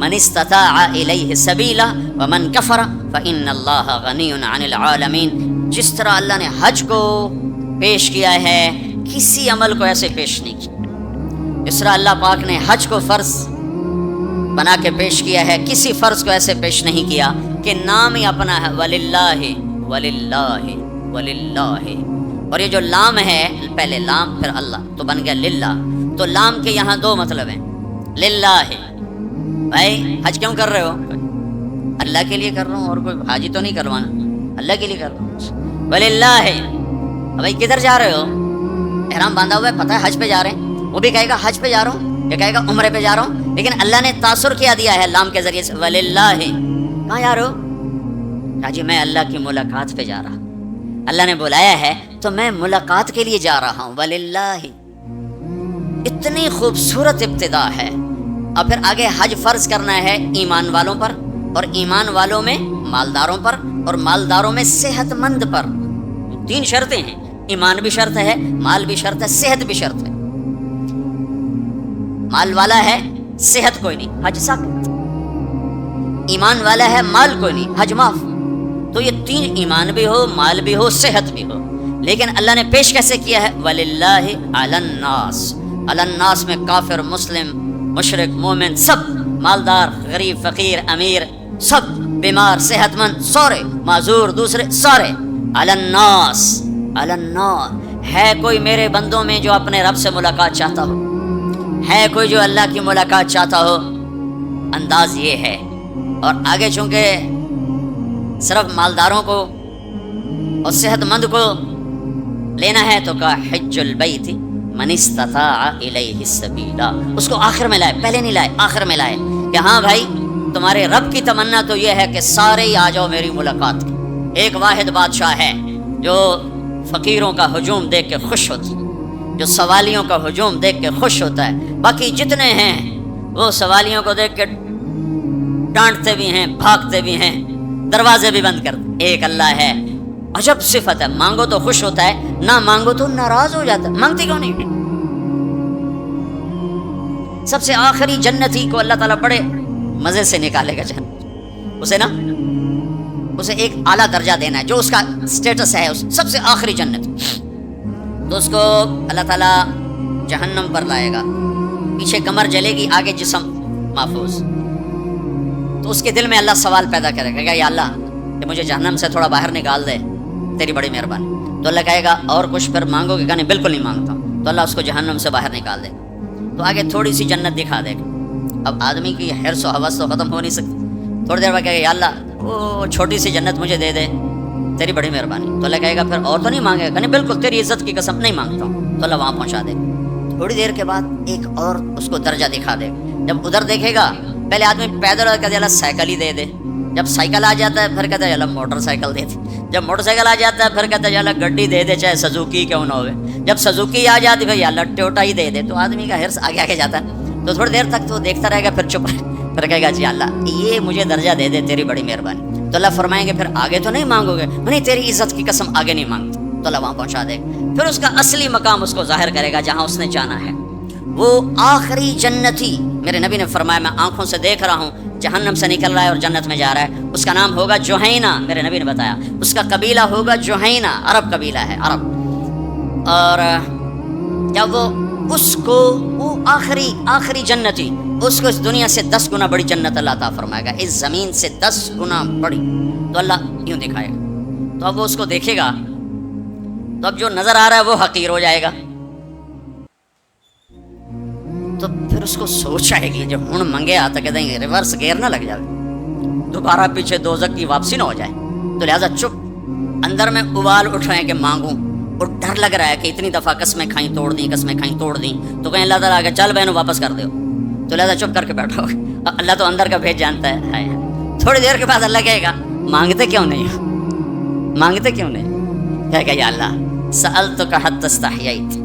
مَنِ اسْتَطَاعَ إِلَيْهِ سَبِيلًا وَمَنْ كَفَرَ فَإِنَّ اللَّهَ غَنِيٌّ عَنِ الْعَالَمِينَ. جس طرح اللہ نے حج کو پیش کیا ہے، کسی عمل کو ایسے پیش نہیں کیا. اس طرح اللہ پاک نے حج کو فرض بنا کے پیش کیا ہے، کسی فرض کو ایسے پیش نہیں کیا کہ نام ہی اپنا ہے، وَلِلَّهِ وَلِلَّهِ وَلِلَّهِ. اور یہ جو لام ہے، پہلے لام پھر اللہ تو بن گیا للہ. تو لام کے یہاں دو مطلب ہیں. للہ، بھائی حج کیوں کر رہے ہو؟ اللہ کے لیے کر رہا ہوں، اور کوئی حاجی تو نہیں کروانا، اللہ کے لیے کر رہا ہوں. وَلِلَّهِ، بھائی کدھر جا رہے ہو؟ احرام باندھا ہوا ہے، پتہ ہے حج پہ جا رہے ہیں، وہ بھی کہے گا حج پہ جا رہا ہوں، یہ کہے گا عمرے پہ جا رہا ہوں. لیکن اللہ نے تاثر کیا دیا ہے لام کے ذریعے سے، وَلِلَّهِ. کہاں جا رہے ہو؟ کہا جی میں اللہ کی ملاقات پہ جا رہا ہوں، اللہ نے بلایا ہے تو میں ملاقات کے لیے جا رہا ہوں. وَلِلَّهِ، اتنی خوبصورت ابتدا ہے. اور پھر آگے حج فرض کرنا ہے ایمان والوں پر، اور ایمان والوں میں مالداروں پر، اور مالداروں میں صحت مند پر. 3 شرطیں ہیں، ایمان بھی شرط ہے، مال بھی شرط ہے، صحت بھی شرط ہے. مال والا ہے، صحت کوئی نہیں، حج ساقط. ایمان والا ہے، مال کوئی نہیں، حج معاف. تو یہ 3، ایمان بھی ہو، مال بھی ہو، صحت بھی ہو. لیکن اللہ نے پیش کیسے کیا ہے؟ وَلِلَّهِ عَلَى النَّاسِ. علی الناس میں کافر، مسلم، مشرک، مومن، سب، مالدار، غریب، فقیر، امیر، سب، بیمار، صحت مند، سارے، معذور، دوسرے، سارے. علی الناس، علی الناس. ہے کوئی میرے بندوں میں جو اپنے رب سے ملاقات چاہتا ہو؟ ہے کوئی جو اللہ کی ملاقات چاہتا ہو؟ انداز یہ ہے. اور آگے چونکہ صرف مالداروں کو اور صحت مند کو لینا ہے تو کہا حج البیت من استطاع الیہ السبیلا. اس کو آخر میں لائے، پہلے نہیں لائے، آخر میں لائے کہ ہاں بھائی تمہارے رب کی تمنا تو یہ ہے کہ سارے ہی آ جاؤ میری ملاقات کی. ایک واحد بادشاہ ہے جو فقیروں کا ہجوم دیکھ کے خوش ہوتا ہے، جو سوالیوں کا ہجوم دیکھ کے خوش ہوتا ہے. باقی جتنے ہیں وہ سوالیوں کو دیکھ کے ڈانٹتے بھی ہیں، بھاگتے بھی ہیں، دروازے بھی بند کرتے. ایک اللہ ہے، عجب صفت ہے، مانگو تو خوش ہوتا ہے، نہ مانگو تو ناراض ہو جاتا ہے. مانگتے کیوں نہیں؟ سب سے آخری جنتی کو اللہ تعالیٰ بڑے مزے سے نکالے گا جنت. اسے ایک اعلیٰ درجہ دینا ہے جو اس کا سٹیٹس ہے، سب سے آخری جنت. تو اس کو اللہ تعالیٰ جہنم پر لائے گا، پیچھے کمر جلے گی، آگے جسم محفوظ. تو اس کے دل میں اللہ سوال پیدا کرے گا، یا اللہ کہ مجھے جہنم سے تھوڑا باہر نکال دے، تیری بڑی مہربانی. تو اللہ کہے گا اور کچھ پھر مانگو گے؟ کہ نہیں، بالکل نہیں مانگتا ہوں. تو اللہ اس کو جہنم سے باہر نکال دے. تو آگے تھوڑی سی جنت دکھا دے گا. اب آدمی کی حرص و حوث تو ختم ہو نہیں سکتی. تھوڑی دیر بعد کہے گا یا اللہ وہ چھوٹی سی جنت مجھے دے دے، تیری بڑی مہربانی. تو اللہ کہے گا پھر اور تو نہیں مانگے گا؟ کہ نہیں، بالکل تیری عزت کی قسم نہیں مانگتا ہوں. تو اللہ وہاں پہنچا دے گا. تھوڑی دیر کے بعد ایک اور اس کو درجہ دکھا دے گا. جب ادھر دیکھے گا، پہلے آدمی پیدل کہتے اللہ سائیکل ہی دے دے، جب سائیکل آ جاتا ہے پھر کہتے ہیں اللہ موٹر سائیکل دے دے، جب موٹر سائیکل آ جاتا ہے پھر کہتا ہے یا اللہ گڈی دے دے چاہے سزوکی کیوں نہ ہوئے. جب سزوکی آ جاتی ہے یا اللہ ٹویوٹا ہی دے دے. تو آدمی کا ہرس آگے آگے جاتا ہے. تو تھوڑی دیر تک تو دیکھتا رہے گا پھر چپ پھر کہے گا جی اللہ یہ مجھے درجہ دے دے تیری بڑی مہربانی. تو اللہ فرمائیں گے پھر آگے تو نہیں مانگو گے؟ نہیں تیری عزت کی قسم آگے نہیں مانگتا. تو اللہ وہاں پہنچا دے گا. پھر اس کا اصلی مقام اس کو ظاہر کرے گا جہاں اس نے جانا ہے. وہ آخری جنتی میرے نبی نے فرمایا میں آنکھوں سے دیکھ رہا ہوں جہنم سے نکل رہا ہے اور جنت میں جا رہا ہے. اس کا نام ہوگا جوہینہ. میرے نبی نے بتایا اس کا قبیلہ ہوگا جوہینہ. عرب قبیلہ ہے عرب. اور جب وہ اس کو وہ آخری جنتی اس کو اس دنیا سے 10 گنا بڑی جنت اللہ عطا فرمائے گا, اس زمین سے 10 گنا بڑی. تو اللہ یوں دکھائے گا. تو اب وہ اس کو دیکھے گا تو اب جو نظر آ رہا ہے وہ حقیر ہو جائے گا. تو پھر اس کو سوچ آئے گی جب ہوں منگے آتا کہ دیں ریورس گیئر نہ لگ جائے, دوبارہ پیچھے دوزخ کی واپسی نہ ہو جائے. تو لہٰذا چپ. اندر میں ابال اٹھ رہے ہیں کہ مانگوں, اور ڈر لگ رہا ہے کہ اتنی دفعہ قسمیں کھائیں توڑ دیں قسمیں کھائیں توڑ دیں. تو کہیں اللہ تعالیٰ کہ چل بہنوں واپس کر دو. تو لہٰذا چپ کر کے بیٹھو. اللہ تو اندر کا بھیج جانتا ہے. تھوڑی دیر کے بعد اللہ کہے گا مانگتے کیوں نہیں, مانگتے کیوں نہیں؟ کہے گا یا اللہ سألتک حتی استحییت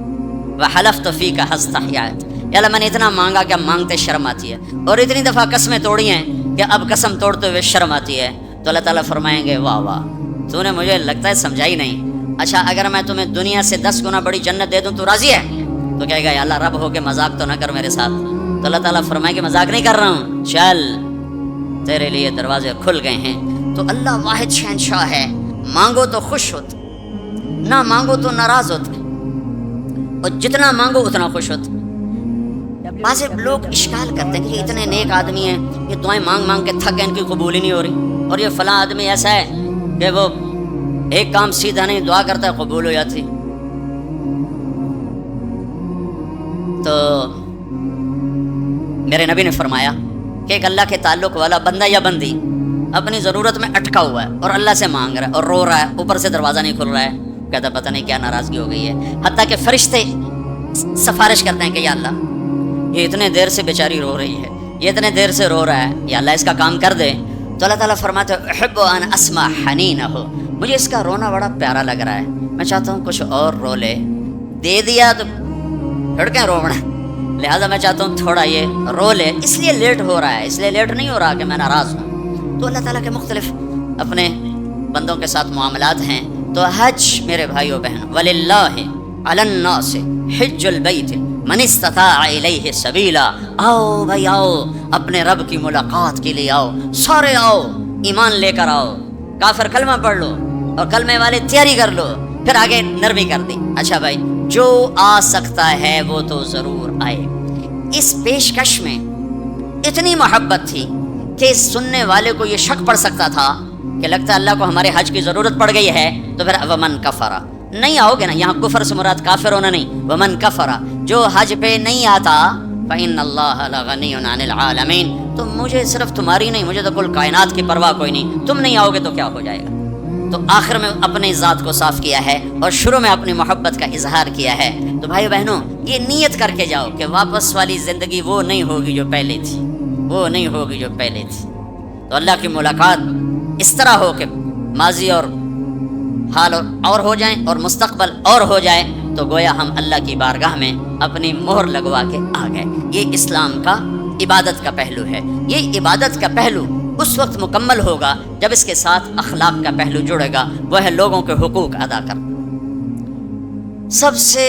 وحلفت فیک حتی استحییت. یا اللہ میں نے اتنا مانگا کہ اب مانگتے شرم آتی ہے, اور اتنی دفعہ قسمیں توڑی ہیں کہ اب قسم توڑتے ہوئے شرم آتی ہے. تو اللہ تعالیٰ فرمائیں گے واہ واہ تو نے مجھے لگتا ہے سمجھائی نہیں. اچھا اگر میں تمہیں دنیا سے 10 گنا بڑی جنت دے دوں تو راضی ہے؟ تو کہے گا یا اللہ رب ہو کے مذاق تو نہ کر میرے ساتھ. تو اللہ تعالیٰ فرمائے کہ مذاق نہیں کر رہا ہوں, چل تیرے لیے دروازے کھل گئے ہیں. تو اللہ واحد شہنشاہ ہے. مانگو تو خوش ہوتے, نہ مانگو تو ناراض ہوتے, اور جتنا مانگو اتنا خوش ہوتے. بعض لوگ اشکال کرتے ہیں کہ یہ اتنے نیک آدمی ہیں, یہ دعائیں مانگ مانگ کے تھک گئے, ان کی قبول ہی نہیں ہو رہی. اور یہ فلاں آدمی ایسا ہے کہ وہ ایک کام سیدھا نہیں دعا کرتا ہے قبول ہو جاتی. تو میرے نبی نے فرمایا کہ ایک اللہ کے تعلق والا بندہ یا بندی اپنی ضرورت میں اٹکا ہوا ہے اور اللہ سے مانگ رہا ہے اور رو رہا ہے, اوپر سے دروازہ نہیں کھل رہا ہے, کہتا پتہ نہیں کیا ناراضگی ہو گئی ہے. حتیٰ کہ فرشتے سفارش کرتے ہیں کہ یا اللہ یہ اتنے دیر سے بیچاری رو رہی ہے, یہ اتنے دیر سے رو رہا ہے, یا اللہ اس کا کام کر دے. تو اللہ تعالیٰ فرماتے ہیں احب ان اسمع حنینہ, مجھے اس کا رونا بڑا پیارا لگ رہا ہے, میں چاہتا ہوں کچھ اور رو لے. دے دیا تو لڑکے رونا, لہٰذا میں چاہتا ہوں تھوڑا یہ رو لے. اس لیے لیٹ ہو رہا ہے, اس لیے لیٹ نہیں ہو رہا کہ میں ناراض ہوں. تو اللہ تعالیٰ کے مختلف اپنے بندوں کے ساتھ معاملات ہیں. تو حج میرے بھائیو بہن وللہ علی الناس حج البیت من استطاع الیہ سبیلا. آؤ بھائی آؤ, اپنے رب کی ملاقات کے لیے آؤ, سارے آؤ, ایمان لے کر آؤ. کافر کلمہ پڑھ لو اور کلمے والے تیاری کر لو. پھر آگے نرمی کر دی, اچھا بھائی جو آ سکتا ہے وہ تو ضرور آئے. اس پیشکش میں اتنی محبت تھی کہ سننے والے کو یہ شک پڑ سکتا تھا کہ لگتا ہے اللہ کو ہمارے حج کی ضرورت پڑ گئی ہے, تو پھر ومن کفر نہیں آؤ گے نا. یہاں کفر سے مراد کافر ہونا نہیں, ومن کفر جو حج پہ نہیں آتا فإن اللہ لغنی عن العالمین. تو مجھے صرف تمہاری نہیں, مجھے تو کل کائنات کی پرواہ کوئی نہیں, تم نہیں آؤ گے تو کیا ہو جائے گا. تو آخر میں اپنی ذات کو صاف کیا ہے اور شروع میں اپنی محبت کا اظہار کیا ہے. تو بھائی بہنوں یہ نیت کر کے جاؤ کہ واپس والی زندگی وہ نہیں ہوگی جو پہلے تھی, وہ نہیں ہوگی جو پہلے تھی. تو اللہ کی ملاقات اس طرح ہو کہ ماضی اور حال اور ہو جائیں اور مستقبل اور ہو جائے, تو گویا ہم اللہ کی بارگاہ میں اپنی مہر لگوا کے آ گئے. یہ اسلام کا عبادت کا پہلو ہے. یہ عبادت کا پہلو اس وقت مکمل ہوگا جب اس کے ساتھ اخلاق کا پہلو جڑے گا, وہ ہے لوگوں کے حقوق ادا کرنا. سب سے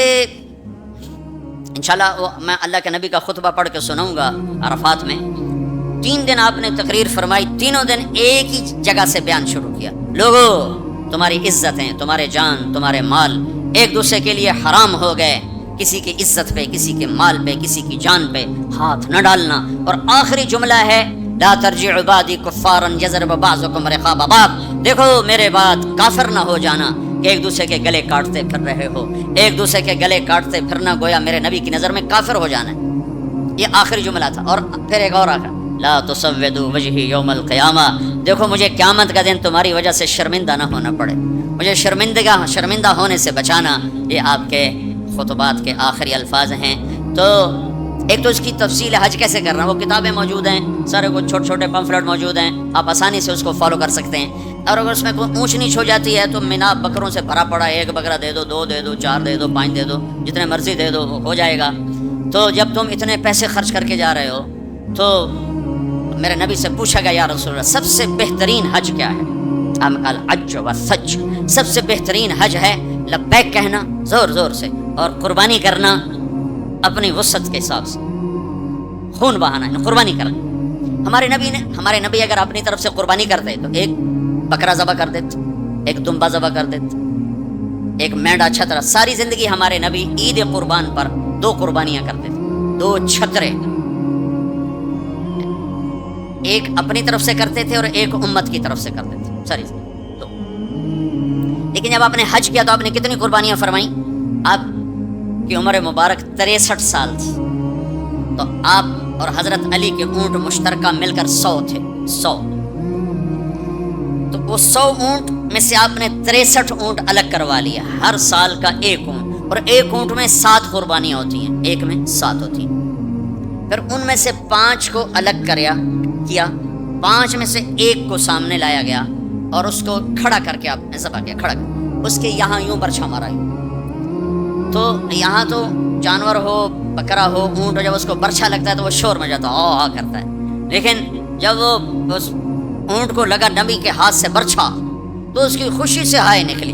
انشاءاللہ میں اللہ کے نبی کا خطبہ پڑھ کے سناؤں گا عرفات میں. 3 دن آپ نے تقریر فرمائی, تینوں دن ایک ہی جگہ سے بیان شروع کیا. لوگوں تمہاری عزتیں, تمہارے جان, تمہارے مال ایک دوسرے کے لیے حرام ہو گئے. کسی کی عزت پہ, کسی کے مال پہ, کسی کی جان پہ ہاتھ نہ ڈالنا. اور آخری جملہ ہے لا ترجع عبادی کفارا یضرب بعضکم رقاب بعض. دیکھو میرے بعد کافر نہ ہو جانا کہ ایک دوسرے کے گلے کاٹتے پھر رہے ہو. ایک دوسرے کے گلے کاٹتے پھرنا گویا میرے نبی کی نظر میں کافر ہو جانا ہے. یہ آخری جملہ تھا. اور پھر ایک اور آخر لا تسودوا وجہی یوم القیامہ. دیکھو مجھے قیامت کا دن تمہاری وجہ سے شرمندہ نہ ہونا پڑے, مجھے شرمندہ ہونے سے بچانا. یہ آپ کے خطبات کے آخری الفاظ ہیں. تو ایک تو اس کی تفصیل حج کیسے کرنا, وہ کتابیں موجود ہیں, سارے کچھ چھوٹے چھوٹے پمفلٹ موجود ہیں, آپ آسانی سے اس کو فالو کر سکتے ہیں. اور اگر اس میں کوئی اونچ نیچ ہو جاتی ہے تو مینا بکروں سے بھرا پڑا ہے، 1 بکرا دے دو، 2 دے دو، 4 دے دو، 5 دے دو، جتنے مرضی دے دو ہو جائے گا۔ تو جب تم اتنے پیسے خرچ کر کے جا رہے ہو تو میرے نبی سے پوچھا گیا یا رسول اللہ سب سے بہترین حج کیا ہے؟ الحج والسج، سب سے بہترین حج ہے لبیک کہنا زور زور سے اور قربانی کرنا اپنی وسعت کے حساب سے، خون بہانا ہے، قربانی کرنا۔ ہمارے نبی اگر اپنی طرف سے قربانی کرتے تو 1 بکرا ذبح کر دیتے، 1 دمبا ذبح کر دیتے، 1 مینڈا چھترا۔ ساری زندگی ہمارے نبی عید قربان پر 2 قربانیاں کرتے تھے، 2 چھترے، 1 اپنی طرف سے کرتے تھے اور 1 امت کی طرف سے کرتے تھے ساری زندگی تو۔ لیکن جب آپ نے حج کیا تو آپ نے کتنی قربانیاں فرمائیں؟ آپ کی عمر مبارک 63 سال تھی، تو آپ اور حضرت علی کے اونٹ مشترکہ مل کر 100 تھے، 100۔ تو وہ 100 اونٹ میں سے آپ نے 63 اونٹ الگ کروا لیا، ہر سال کا 1 اونٹ، اور 1 اونٹ میں 7 قربانیاں ہوتی ہیں، 1 میں 7 ہوتی ہیں۔ پھر ان میں سے 5 کو الگ کیا، 5 میں سے 1 کو سامنے لایا گیا اور اس کو کھڑا کر کے آپ نے ذبح کیا، کھڑا کر اس کے یہاں یوں برچھا مارا یوں۔ تو یہاں تو جانور ہو، بکرا ہو، اونٹ ہو، جب اس کو برچھا لگتا ہے تو وہ شور مچاتا ہے، آ کرتا ہے۔ لیکن جب وہ اس اونٹ کو لگا نبی کے ہاتھ سے برچھا تو اس کی خوشی سے ہائے نکلی،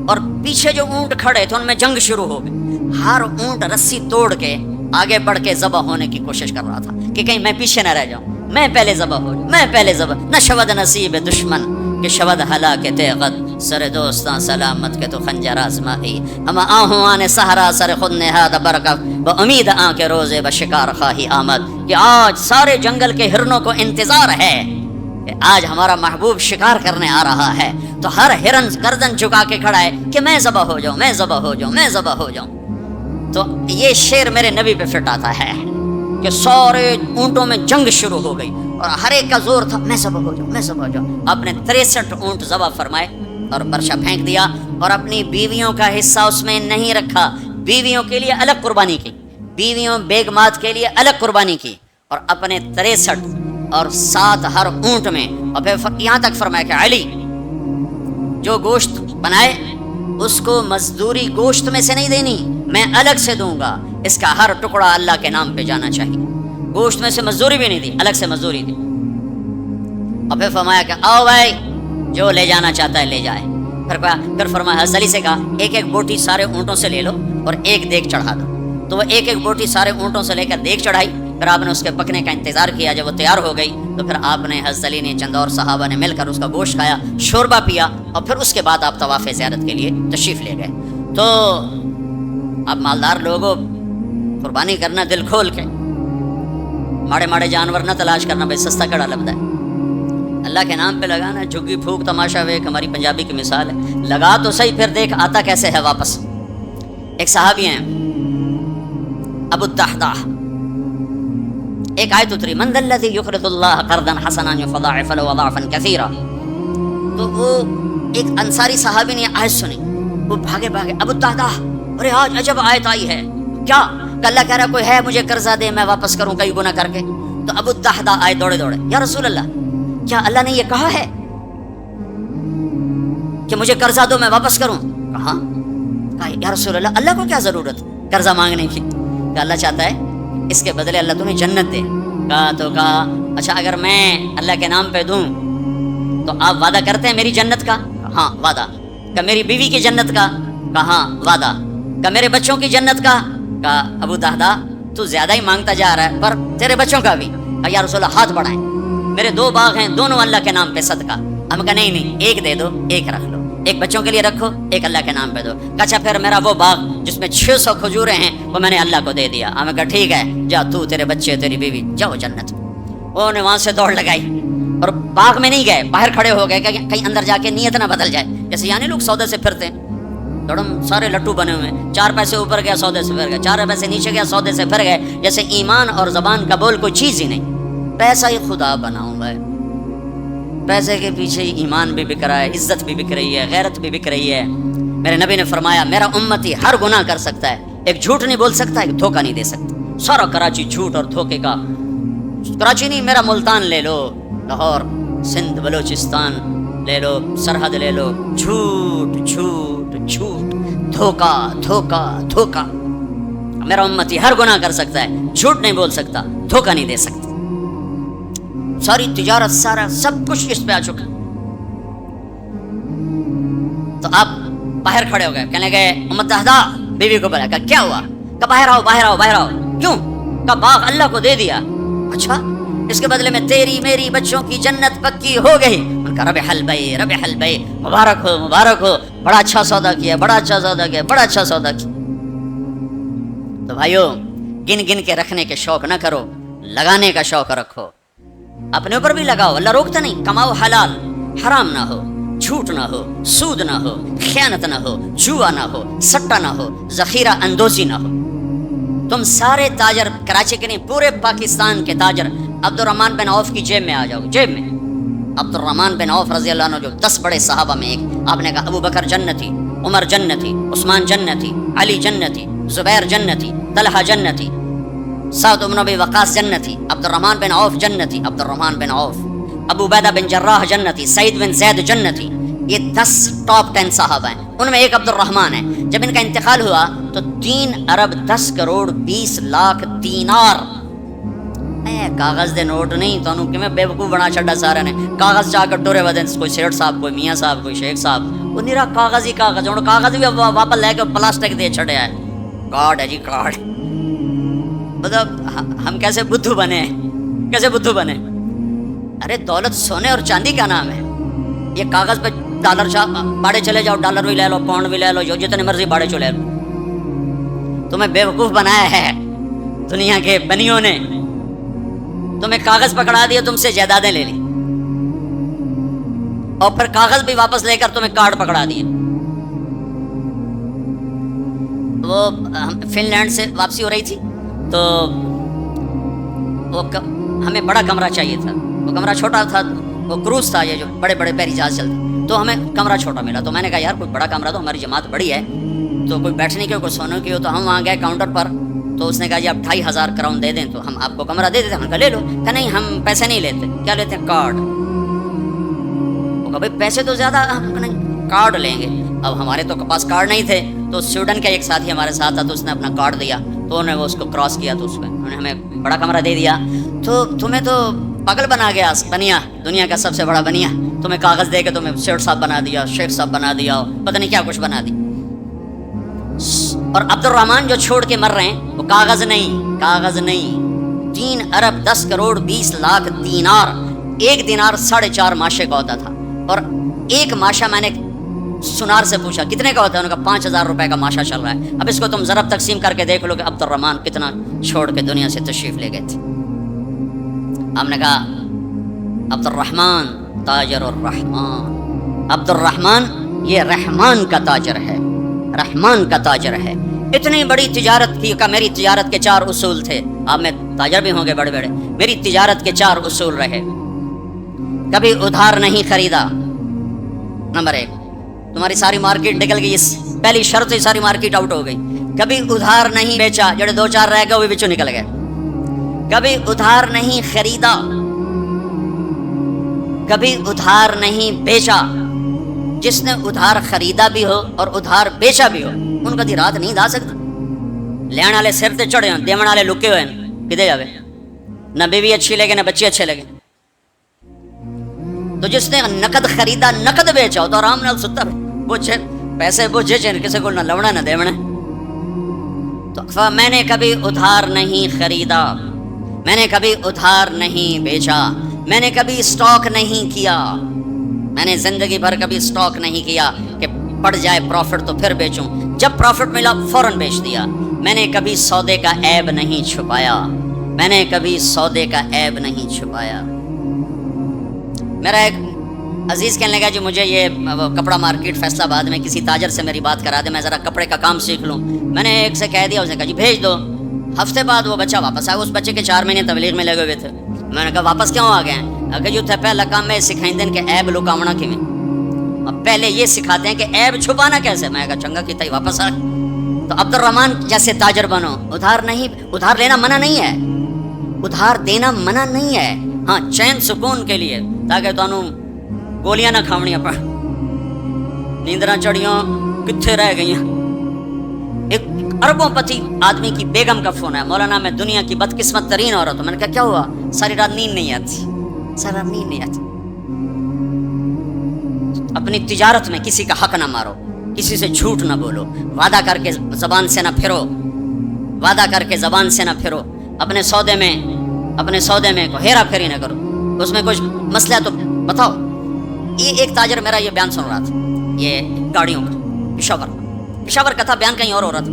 اور پیچھے جو اونٹ کھڑے تھے ان میں جنگ شروع ہو گئی۔ ہر اونٹ رسی توڑ کے آگے بڑھ کے ذبح ہونے کی کوشش کر رہا تھا کہ کہیں میں پیچھے نہ رہ جاؤں، میں پہلے ذبح ہو جاؤں، میں پہلے ذبح۔ نہ شود نصیب دشمن کہ شود ہلاک تیغت، سر دوستاں سلامت کے تو خنجر آزمائی، ہم آہوں آنے سہرا سر خود نہاد برکف با امید آن کے روزے بشکار خواہی آمد، کہ آج سارے جنگل کے ہرنوں کو انتظار ہے کہ آج ہمارا محبوب شکار کرنے آ رہا ہے، تو ہر ہرن گردن جھکا کے کھڑا ہے کہ میں ذبح ہو جاؤں، میں ذبح ہو جاؤں، میں ذبح ہو جاؤں۔ تو یہ شعر میرے نبی پہ فٹ آتا ہے کہ سارے اونٹوں میں جنگ شروع ہو گئی اور ہر ایک کا زور تھا میں ذبح ہو جاؤں، میں ذبح ہو جاؤں۔ آپ نے 63 اونٹ ذبح فرمائے اور برشا پھینک دیا، اور اپنی بیویوں کا حصہ اس میں نہیں رکھا، بیویوں کے لیے الگ قربانی کی، بیویوں بیگمات کے لیے الگ قربانی کی، اور اپنے 63 اور 7 ہر اونٹ میں، اور پھر یہاں تک فرمایا کہ علی جو گوشت بنائے اس کو مزدوری گوشت میں سے نہیں دینی، میں الگ سے دوں گا، اس کا ہر ٹکڑا اللہ کے نام پہ جانا چاہیے، گوشت میں سے مزدوری بھی نہیں دی، الگ سے مزدوری دی۔ اور پھر فرمایا کہ آؤ بھائی جو لے جانا چاہتا ہے لے جائے۔ پھر فرمایا حضرت علی سے کہا 1 بوٹی سارے اونٹوں سے لے لو اور 1 دیگ چڑھا دو۔ تو وہ 1 بوٹی سارے اونٹوں سے لے کر دیگ چڑھائی، پھر آپ نے اس کے پکنے کا انتظار کیا، جب وہ تیار ہو گئی تو پھر آپ نے حضرت علی نے چند اور صحابہ نے مل کر اس کا گوشت کھایا، شوربہ پیا، اور پھر اس کے بعد آپ طواف زیارت کے لیے تشریف لے گئے۔ تو اب مالدار لوگوں قربانی کرنا دل کھول کے، ماڑے ماڑے جانور نہ تلاش کرنا، بھائی سستا کڑا لبدا ہے، اللہ کے نام پہ لگانا، جھگی پھونک تماشا ویک، ہماری پنجابی کی مثال ہے، لگا تو صحیح پھر دیکھ آتا کیسے ہے واپس۔ ایک صحابی ہیں ابو الدحداح، ایک آیت اتری من ذا الذی یقرض اللہ قرضا حسنا یضاعف له اضعافا کثیرا، تو وہ ایک انصاری صحابی نے آیت سنی، وہ بھاگے ابو الدحداح، ارے آج عجب آیت آئی ہے، کیا کہ اللہ کہہ رہا کوئی ہے مجھے قرضہ دے میں واپس کروں کئی گنا کر کے۔ تو ابو الدحداح آئے دوڑے یا رسول اللہ کیا اللہ نے یہ کہا ہے کہ مجھے قرضہ دو میں واپس کروں؟ کہا یا رسول اللہ اللہ کو کیا ضرورت قرضہ مانگنے کی، کہ اللہ چاہتا ہے اس کے بدلے اللہ تمہیں جنت دے۔ کہا اچھا اگر میں اللہ کے نام پہ دوں تو آپ وعدہ کرتے ہیں میری جنت کا؟ ہاں وعدہ۔ کہ میری بیوی کی جنت کا؟ کہاں وعدہ۔ کہ میرے بچوں کی جنت کا؟ کہا ابو دہدا تو زیادہ ہی مانگتا جا رہا ہے، پر تیرے بچوں کا بھی؟ کہا یا رسول اللہ ہاتھ بڑھائیں، میرے 2 باغ ہیں دونوں اللہ کے نام پہ صدقہ۔ ہم کہا نہیں 1 دے دو 1 رکھ لو، 1 بچوں کے لیے رکھو 1 اللہ کے نام پہ دو۔ کہا اچھا پھر میرا وہ باغ جس میں 600 کھجوریں ہیں وہ میں نے اللہ کو دے دیا۔ ہم کہا ٹھیک ہے جا تو تیرے بچے تیری بیوی جاؤ جنت۔ انہوں نے وہاں سے دوڑ لگائی اور باغ میں نہیں گئے، باہر کھڑے ہو گئے کہ کہیں اندر جا کے نیت نہ بدل جائے، جیسے یعنی لوگ سودے سے پھرتے ہیں، دوڑم سارے لٹو بنے ہوئے ہیں، 4 پیسے اوپر گیا سودے سے پھر گئے، 4 پیسے نیچے گیا سودے سے پھر گئے، جیسے ایمان اور زبان کا بول کوئی چیز ہی نہیں۔ پیسہ ہی خدا بناؤں گا، پیسے کے پیچھے ایمان بھی بک رہا ہے، عزت بھی بک رہی ہے، غیرت بھی بک رہی ہے۔ میرے نبی نے فرمایا میرا امتی ہر گناہ کر سکتا ہے، ایک جھوٹ نہیں بول سکتا، ایک دھوکہ نہیں دے سکتا۔ سارا کراچی جھوٹ اور دھوکے کا، کراچی نہیں میرا ملتان لے لو، لاہور، سندھ، بلوچستان، لے لو، سرحد لے لو، جھوٹ جھوٹ جھوٹ، دھوکا دھوکا دھوکا. میرا امتی ہر گناہ کر سکتا ہے، جھوٹ نہیں بول سکتا، دھوکا نہیں دے سکتا. ساری تجارت، سارا سب کچھ اس پہ آ چکا. تو آپ باہر کھڑے ہو گئے، کہنے گئے امت دہدا بیوی کو بلا، کہا کیا ہوا؟ کہا باہر آؤ باہر آؤ باہر آؤ. کیوں؟ کہا باغ اللہ کو دے دیا. اچھا، اس کے بدلے میں تیری میری بچوں کی جنت پکی ہو گئی. ان کا ربح البیع ربح البیع، مبارک ہو مبارک ہو، بڑا اچھا سودا کیا، بڑا اچھا سودا کیا، بڑا اچھا سودا کیا. تو بھائیو، گن گن کے رکھنے کے شوق نہ کرو، لگانے کا شوق رکھو. اپنے اوپر بھی لگاؤ، اللہ روکتا نہیں. کماؤ حلال، حرام نہ ہو، جھوٹ نہ ہو، سود نہ ہو، خیانت نہ ہو، جوا نہ ہو، سٹا نہ ہو، ذخیرہ اندوزی نہ ہو. تم سارے تاجر، کراچی کے نہیں پورے پاکستان کے تاجر عبد الرحمن بن عوف کی جیب میں آ جاؤ. جیب میں عبد الرحمن بن عوف رضی اللہ عنہ، جو 10 بڑے صحابہ میں ایک. آپ نے کہا ابو بکر جنتی، عمر جنتی، عثمان جنتی، علی جنتی، زبیر جنتی، طلحہ جنتی، سعد بن ابی وقاص جنتی، عبد الرحمن بن عوف جنتی، عبد الرحمن بن عوف، ابو عبیدہ بن جراح جنتی، سعید بن زید جنتی. یہ 10 ٹاپ 10 صحابہ ہیں، ان میں ایک عبد الرحمن ہے. جب ان کا انتقال ہوا تو 3 ارب 10 کروڑ 20 لاکھ دینار، کاغذ دے نوٹ نہیں. تو کہ میں بے وقوف بنا چھڈا سارے نے. کاغذ چاہ کر ٹورے ودن، کوئی سیٹ صاحب، کوئی میاں صاحب، کوئی شیخ صاحب، وہ نیرا کاغذ ہی کاغذ. ہوں کاغذ بھی واپس لے کے پلاسٹک دے چھڑیا ہے. کارڈ ہے جی کارڈ. مطلب ہم کیسے بدھو بنے، کیسے بدھو بنے. ارے دولت سونے اور چاندی کا نام ہے. یہ کاغذ پہ ڈالر باڑے چلے جاؤ، ڈالر بھی لے لو، پاؤنڈ بھی لے لو، جو جتنے مرضی باڑے چلے لو. تمہیں بے وقوف بنایا ہے دنیا کے بنیوں نے. تمہیں کاغذ پکڑا دیا، تم سے جائیدادیں لے لی، اور پھر کاغذ بھی واپس لے کر تمہیں کارڈ پکڑا دیے. وہ فن لینڈ سے واپسی ہو رہی تھی تو وہ ہمیں بڑا کمرہ چاہیے تھا. وہ کمرہ چھوٹا تھا، وہ کروز تھا، یہ جو بڑے بڑے بحری جہاز چلتے، تو ہمیں کمرہ چھوٹا ملا. تو میں نے کہا یار کوئی بڑا کمرہ، تو ہماری جماعت بڑی ہے تو کوئی بیٹھنے کی ہو، کوئی سونے کی ہو. تو ہم وہاں گئے کاؤنٹر پر، تو اس نے کہا جی آپ 2500 کراؤن دے دیں تو ہم آپ کو کمرہ دے دیتے. ہم کہا لے لو. کہا نہیں ہم پیسے نہیں لیتے. کیا لیتے ہیں؟ کارڈ. وہ کہا بھائی پیسے تو زیادہ، ہم کہا نہیں کارڈ لیں گے. اب ہمارے تو پاس کارڈ نہیں تھے، تو سویڈن کا ایک ساتھی ہمارے ساتھ تھا، تو اس نے اپنا کارڈ دیا، تو انہوں نے وہ اس کو کراس کیا، تو اس میں انہوں نے ہمیں بڑا کمرہ دے دیا. تو تمہیں تو پاگل بنا گیا بنیا، دنیا کا سب سے بڑا بنیا. تمہیں کاغذ دے کے تمہیں سیٹ صاحب بنا دیا، شیخ صاحب بنا دیا، پتہ نہیں کیا کچھ بنا دی. اور عبد الرحمن جو چھوڑ کے مر رہے ہیں وہ کاغذ نہیں، کاغذ نہیں. 3 ارب 10 کروڑ 20 لاکھ دینار. ایک دینار 4.5 ماشے کا ہوتا تھا. اور ایک ماشا، میں نے سنار سے پوچھا کتنے کا ہوتا ہے، انہوں نے کہا 5000 روپے کا ماشا چل رہا ہے. اب اس کو تم ضرب تقسیم کر کے دیکھ لو کہ عبد الرحمن کتنا چھوڑ کے دنیا سے تشریف لے گئے تھے. ہم نے کہا عبد الرحمن تاجر الرحمن. عبد الرحمن یہ رحمان کا تاجر ہے، رحمان کا تاجر ہے. اتنی بڑی تجارت کی کا میری تجارت کے 4 اصول تھے. آپ میں تاجر بھی ہوں گے بڑے بڑے. میری تجارت کے 4 اصول رہے. کبھی ادھار نہیں خریدا. نمبر 1، تمہاری ساری مارکیٹ نکل گئی، پہلی شرط ہی ساری مارکیٹ آؤٹ ہو گئی. کبھی ادھار نہیں بیچا، جڑے 2-4 رہ گئے وہ بھی بچوں نکل گئے. کبھی ادھار نہیں خریدا، کبھی ادھار نہیں بیچا. جس نے ادھار خریدا بھی ہو اور ادھار بیچا بھی ہو، ان کا دی رات نہیں دا سکتا. لین والے سر تے چڑھے ہوں، دیون والے لکے ہوئے ہیں، کدے جاوے. نہ بیوی اچھی لگے نہ بچے اچھے لگے. تو جس نے نقد خریدا نقد بیچا تو آرام نال ستا بوجھے پیسے بوجھے چین کسی کو نہ لونا نہ دیونا. تو میں نے کبھی ادھار نہیں خریدا، میں نے کبھی ادھار نہیں بیچا، میں نے کبھی اسٹاک نہیں کیا. میں نے زندگی بھر کبھی اسٹاک نہیں کیا کہ پڑ جائے پروفٹ تو پھر بیچوں، جب پروفٹ ملا فوراً بیچ دیا. میں نے کبھی سودے کا عیب نہیں چھپایا، میں نے کبھی سودے کا عیب نہیں چھپایا. میرا ایک عزیز کہنے لگا جی مجھے یہ کپڑا مارکیٹ فیصل آباد میں کسی تاجر سے میری بات کرا دے، میں ذرا کپڑے کا کام سیکھ لوں. میں نے ایک سے کہہ دیا، اس نے کہا جی بھیج دو. ہفتے بعد وہ بچہ واپس آیا. اس بچے کے 4 مہینے تبلیغ میں لگے ہوئے تھے. میں نے کہا واپس کیوں آ گئے ہیں؟ اگر جو تھا پہلا کام میں سکھائیں دیں کہ عیب لکاونا کی میں، اب پہلے یہ سکھاتے ہیں کہ عیب چھپانا کیسے. میں کہا چنگا کیتا ہی واپس آ. تو عبد الرحمن جیسے تاجر بنو. ادھار نہیں، ادھار لینا منع نہیں ہے، ادھار دینا منع نہیں ہے. ہاں چین سکون کے لیے، تاکہ تانوں گولیاں نہ کھاونیاں پڑ، نیندراں چڑیاں کتھے رہ گئی ہیں۔ ایک اربوں پتی آدمی کی بیگم کا فون ہے، مولانا میں دنیا کی بدقسمت ترین عورت ہوں۔ میں نے کہا کیا ہوا؟ ساری رات نیند نہیں آتی، ساری رات نیند نہیں آتی۔ اپنی تجارت میں کسی کا حق نہ مارو، کسی سے جھوٹ نہ بولو، وعدہ کر کے زبان سے نہ پھرو، وعدہ کر کے زبان سے نہ پھرو، اپنے سودے میں کو ہیرا پھیری نہ کرو، اس میں کچھ مسئلہ تو بتاؤ۔ یہ ایک تاجر میرا یہ بیان سن رہا تھا، یہ گاڑیوں کا، پشاور کا تھا، بیان کہیں اور ہو رہا تھا۔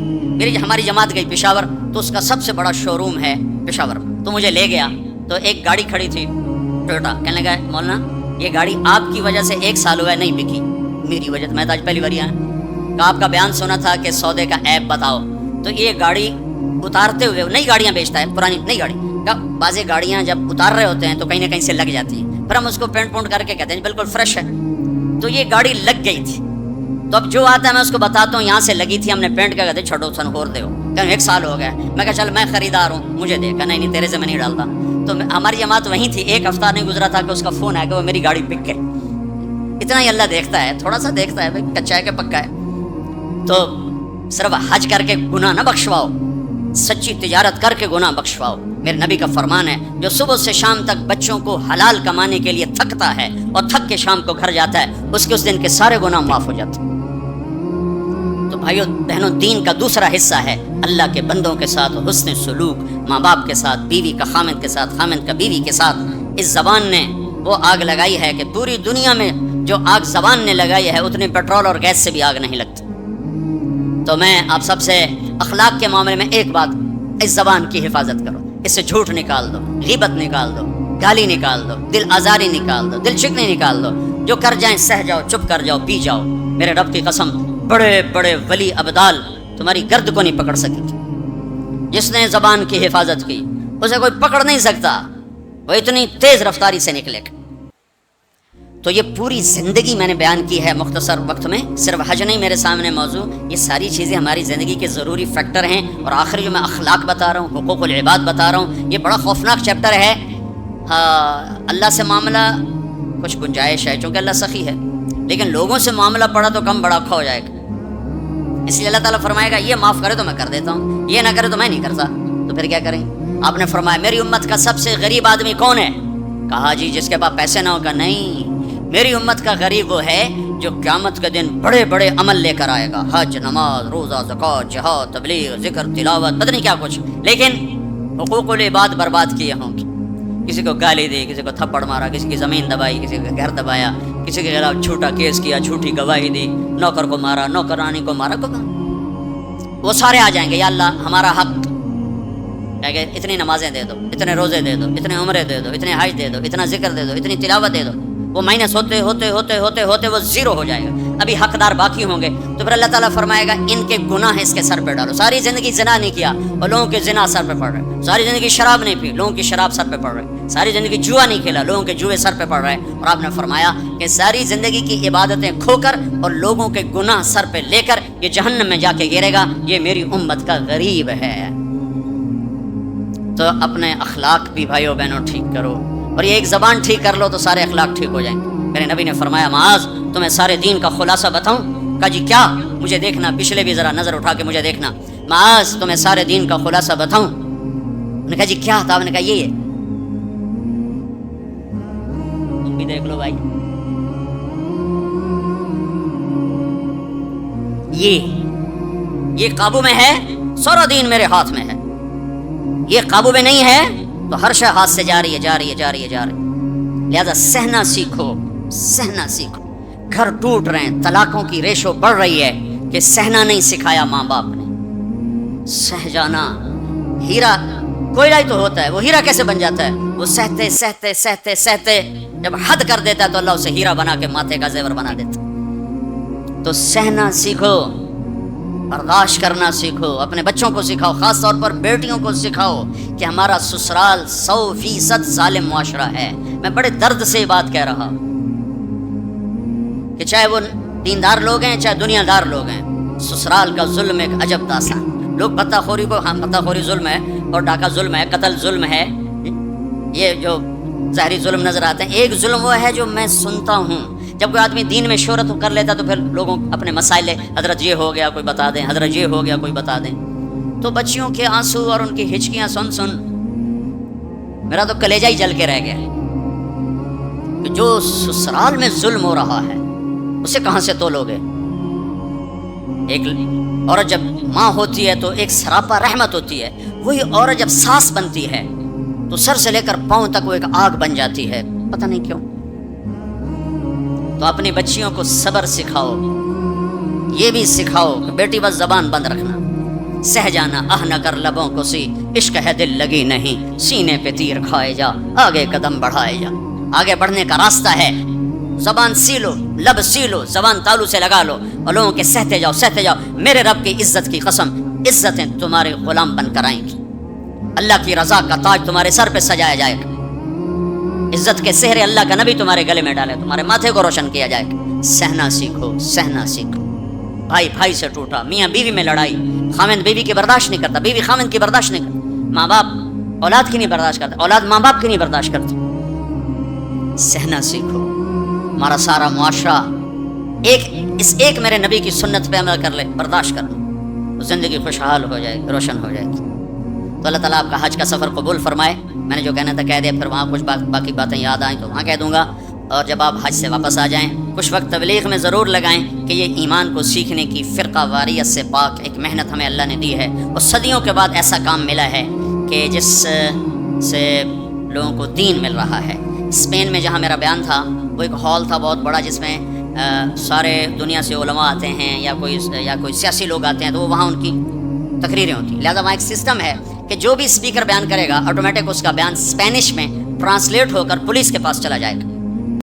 ہماری جماعت گئی پشاور، تو اس کا سب سے بڑا شو روم ہے پشاور، تو مجھے لے گیا، تو ایک گاڑی کھڑی تھی ٹویوٹا، کہنے لگا مولانا یہ گاڑی آپ کی وجہ سے 1 سال ہوا ہے نہیں بکی، میری وجہ سے، میں تو آج پہلی بار آیا کہ آپ کا بیان سنا تھا کہ سودے کا ایپ بتاؤ، تو یہ گاڑی اتارتے ہوئے نئی گاڑیاں بیچتا ہے، پرانی نئی گاڑی کا، بعض گاڑیاں جب اتار رہے ہوتے ہیں تو کہیں نہ کہیں سے لگ جاتی ہیں، پھر ہم اس کو پینٹ پونٹ کر کے کہتے ہیں بالکل فریش ہے، تو یہ گاڑی لگ گئی تھی، تو اب جو آتا ہے میں اس کو بتاتا ہوں یہاں سے لگی تھی، ہم نے پینٹ کر کے چھوڑو سن ہور دے 1 سال ہو گیا، میں کہا چل میں خریدار ہوں مجھے دے، کہ نہیں تیرے سے میں نہیں ڈالتا، تو ہماری جماعت وہیں تھی، 1 ہفتہ نہیں گزرا تھا کہ اس کا فون آیا کہ وہ میری گاڑی بک گئی۔ اتنا ہی اللہ دیکھتا ہے، تھوڑا سا دیکھتا ہے بھائی کچا ہے کہ پکا ہے، تو صرف حج کر کے گناہ نہ بخشواؤ، سچی تجارت کر کے گناہ بخشواؤ۔ میرے نبی کا فرمان ہے جو صبح سے شام تک بچوں کو حلال کمانے کے لیے تھکتا ہے اور تھک کے شام کو گھر جاتا ہے، اس کے اس دن کے سارے گناہ معاف ہو جاتے ہیں۔ تو بھائیو بہنوں، دین کا دوسرا حصہ ہے اللہ کے بندوں کے ساتھ حسن سلوک، ماں باپ کے ساتھ، بیوی کا خامند کے ساتھ، خامند کا بیوی کے ساتھ۔ اس زبان نے وہ آگ لگائی ہے کہ پوری دنیا میں جو آگ زبان نے لگائی ہے اتنی پیٹرول اور گیس سے بھی آگ نہیں لگتی۔ تو میں آپ سب سے اخلاق کے معاملے میں ایک بات، اس زبان کی حفاظت کرو، اس سے جھوٹ نکال دو، غیبت نکال دو، گالی نکال دو، دل آزاری نکال دو، دل چکنی نکال دو، جو کر جائیں سہ جاؤ، چپ کر جاؤ، پی جاؤ۔ میرے رب کی قسم، بڑے بڑے ولی ابدال تمہاری گرد کو نہیں پکڑ سکے تھے۔ جس نے زبان کی حفاظت کی اسے کوئی پکڑ نہیں سکتا، وہ اتنی تیز رفتاری سے نکلے گا۔ تو یہ پوری زندگی میں نے بیان کی ہے مختصر وقت میں، صرف حج نہیں میرے سامنے موضوع، یہ ساری چیزیں ہماری زندگی کے ضروری فیکٹر ہیں، اور آخری جو میں اخلاق بتا رہا ہوں، حقوق العباد بتا رہا ہوں، یہ بڑا خوفناک چیپٹر ہے۔ اللہ سے معاملہ کچھ گنجائش ہے چونکہ اللہ سخی ہے، لیکن لوگوں سے معاملہ پڑا تو کم بڑا اکھا ہو جائے گا، اس لیے اللہ تعالیٰ فرمائے گا یہ معاف کرے تو میں کر دیتا ہوں، یہ نہ کرے تو میں نہیں کرتا، تو پھر کیا کریں؟ آپ نے فرمایا میری امت کا سب سے غریب آدمی کون ہے؟ کہا جی جس کے پاس پیسے نہ ہو، کا نہیں، میری امت کا غریب وہ ہے جو قیامت کے دن بڑے بڑے عمل لے کر آئے گا، حج، نماز، روزہ، زکوٰۃ، جہاد، تبلیغ، ذکر، تلاوت، پتہ نہیں کیا کچھ، لیکن حقوق العباد برباد کیے ہوں گے، کسی کو گالی دی، کسی کو تھپڑ مارا، کسی کی زمین دبائی، کسی کا گھر دبایا، کسی کے خلاف جھوٹا کیس کیا، جھوٹی گواہی دی، نوکر کو مارا، نوکرانی کو مارا، وہ سارے آ جائیں گے یا اللہ ہمارا حق، کہ اتنی نمازیں دے دو، اتنے روزے دے دو، اتنے عمرے دے دو، اتنے حج دے دو، اتنا ذکر دے دو، اتنی تلاوت دے دو، وہ مائنس ہوتے ہوتے ہوتے ہوتے ہوتے وہ زیرو ہو جائے گا، ابھی حقدار باقی ہوں گے، تو پھر اللہ تعالیٰ فرمائے گا ان کے گناہ اس کے سر پہ ڈالو۔ ساری زندگی زنا نہیں کیا اور لوگوں کے زنا سر پہ پڑ رہے، ساری زندگی شراب نہیں پی، لوگوں کی شراب سر پہ پڑ رہے، ساری زندگی جوا نہیں کھیلا، لوگوں کے جوئے سر پہ پڑ رہے، اور آپ نے فرمایا کہ ساری زندگی کی عبادتیں کھو کر اور لوگوں کے گناہ سر پہ لے کر یہ جہنم میں جا کے گرے گا، یہ میری امت کا غریب ہے۔ تو اپنے اخلاق بھی بھائیو بہنوں ٹھیک کرو، اور یہ ایک زبان ٹھیک کر لو تو سارے اخلاق ٹھیک ہو جائیں گے۔ میرے نبی نے فرمایا معاذ تمہیں سارے دین کا خلاصہ بتاؤں؟ کہا جی کیا؟ مجھے دیکھنا، پچھلے بھی ذرا نظر اٹھا کے مجھے دیکھنا۔ معاذ تمہیں سارے دین کا خلاصہ بتاؤں؟ انہوں نے کہا جی کیا تھا؟ آپ نے کہا یہ ہے، تم بھی دیکھ لو بھائی، یہ قابو میں ہے، سارا دین میرے ہاتھ میں ہے، یہ قابو میں نہیں ہے تو ہر شے ہاتھ سے جا رہی ہے، جا رہی ہے، جا رہی ہے، جا رہی ہے۔ لہذا سہنا سیکھو، سہنا سیکھو۔ گھر ٹوٹ رہے ہیں، طلاقوں کی ریشو بڑھ رہی ہے کہ سہنا نہیں سکھایا ماں باپ نے، سہ جانا۔ ہیرا کوئلہ ہی تو ہوتا ہے، وہ ہیرا کیسے بن جاتا ہے؟ وہ سہتے سہتے سہتے سہتے جب حد کر دیتا ہے تو اللہ اسے ہیرا بنا کے ماتھے کا زیور بنا دیتا۔ تو سہنا سیکھو، برداشت کرنا سیکھو، اپنے بچوں کو سکھاؤ، خاص طور پر بیٹیوں کو سکھاؤ کہ ہمارا سسرال 100% ظالم معاشرہ ہے۔ میں بڑے درد سے یہ بات کہہ رہا ہوں کہ چاہے وہ دیندار لوگ ہیں چاہے دنیا دار لوگ ہیں، سسرال کا ظلم ایک عجب داستان۔ لوگ پتہ خوری کو، ہاں پتہ خوری ظلم ہے اور ڈاکہ ظلم ہے، قتل ظلم ہے، یہ جو ظاہری ظلم نظر آتے ہیں۔ ایک ظلم وہ ہے جو میں سنتا ہوں جب کوئی آدمی دین میں شہرت کر لیتا تو پھر لوگوں اپنے مسائل، حضرت یہ ہو گیا کوئی بتا دیں، حضرت یہ ہو گیا کوئی بتا دیں. تو بچیوں کے آنسو اور ان کی ہچکیاں سن سن میرا تو کلیجہ ہی جل کے رہ گیا کہ جو سسرال میں ظلم ہو رہا ہے اسے کہاں سے تولو گے. ایک عورت جب ماں ہوتی ہے تو ایک سراپا رحمت ہوتی ہے، وہی عورت جب ساس بنتی ہے تو سر سے لے کر پاؤں تک وہ ایک آگ بن جاتی ہے، پتہ نہیں کیوں. تو اپنی بچیوں کو صبر سکھاؤ، یہ بھی سکھاؤ کہ بیٹی بس زبان بند رکھنا، سہ جانا آہ نہ کر لبوں کو سی، عشق ہے دل لگی نہیں، سینے پہ تیر کھائے جا، آگے قدم بڑھائے جا. آگے بڑھنے کا راستہ ہے، زبان سی لو، لب سی لو، زبان تالو سے لگا لو اور لوگوں کے سہتے جاؤ سہتے جاؤ. میرے رب کی عزت کی قسم، عزتیں تمہارے غلام بن کر آئیں گی، اللہ کی رضا کا تاج تمہارے سر پہ سجایا جائے گا، عزت کے سہرے اللہ کا نبی تمہارے گلے میں ڈالے، تمہارے ماتھے کو روشن کیا جائے گا. سہنا سیکھو، سہنا سیکھو. بھائی بھائی سے ٹوٹا، میاں بیوی میں لڑائی، خاوند بیوی کی برداشت نہیں کرتا، بیوی خاوند کی برداشت نہیں کرتا، ماں باپ اولاد کی نہیں برداشت کرتا، اولاد ماں باپ کی نہیں برداشت کرتی. سہنا سیکھو. ہمارا سارا معاشرہ اس ایک میرے نبی کی سنت پہ عمل کر لے، برداشت کر لو، زندگی خوشحال ہو جائے گی، روشن ہو جائے گی. تو اللہ تعالیٰ آپ کا حج کا سفر قبول فرمائے. میں نے جو کہنا تھا کہہ دیا، پھر وہاں کچھ باقی باتیں یاد آئیں تو وہاں کہہ دوں گا. اور جب آپ حج سے واپس آ جائیں کچھ وقت تبلیغ میں ضرور لگائیں کہ یہ ایمان کو سیکھنے کی فرقہ واریت سے پاک ایک محنت ہمیں اللہ نے دی ہے، اور صدیوں کے بعد ایسا کام ملا ہے کہ جس سے لوگوں کو دین مل رہا ہے. اسپین میں جہاں میرا بیان تھا وہ ایک ہال تھا بہت بڑا، جس میں سارے دنیا سے علماء آتے ہیں یا کوئی سیاسی لوگ آتے ہیں، تو وہ وہاں ان کی تقریریں ہوتی ہیں. لہٰذا وہاں ایک سسٹم ہے کہ جو بھی اسپیکر بیان کرے گا آٹومیٹک اس کا بیان اسپینش میں ٹرانسلیٹ ہو کر پولیس کے پاس چلا جائے گا.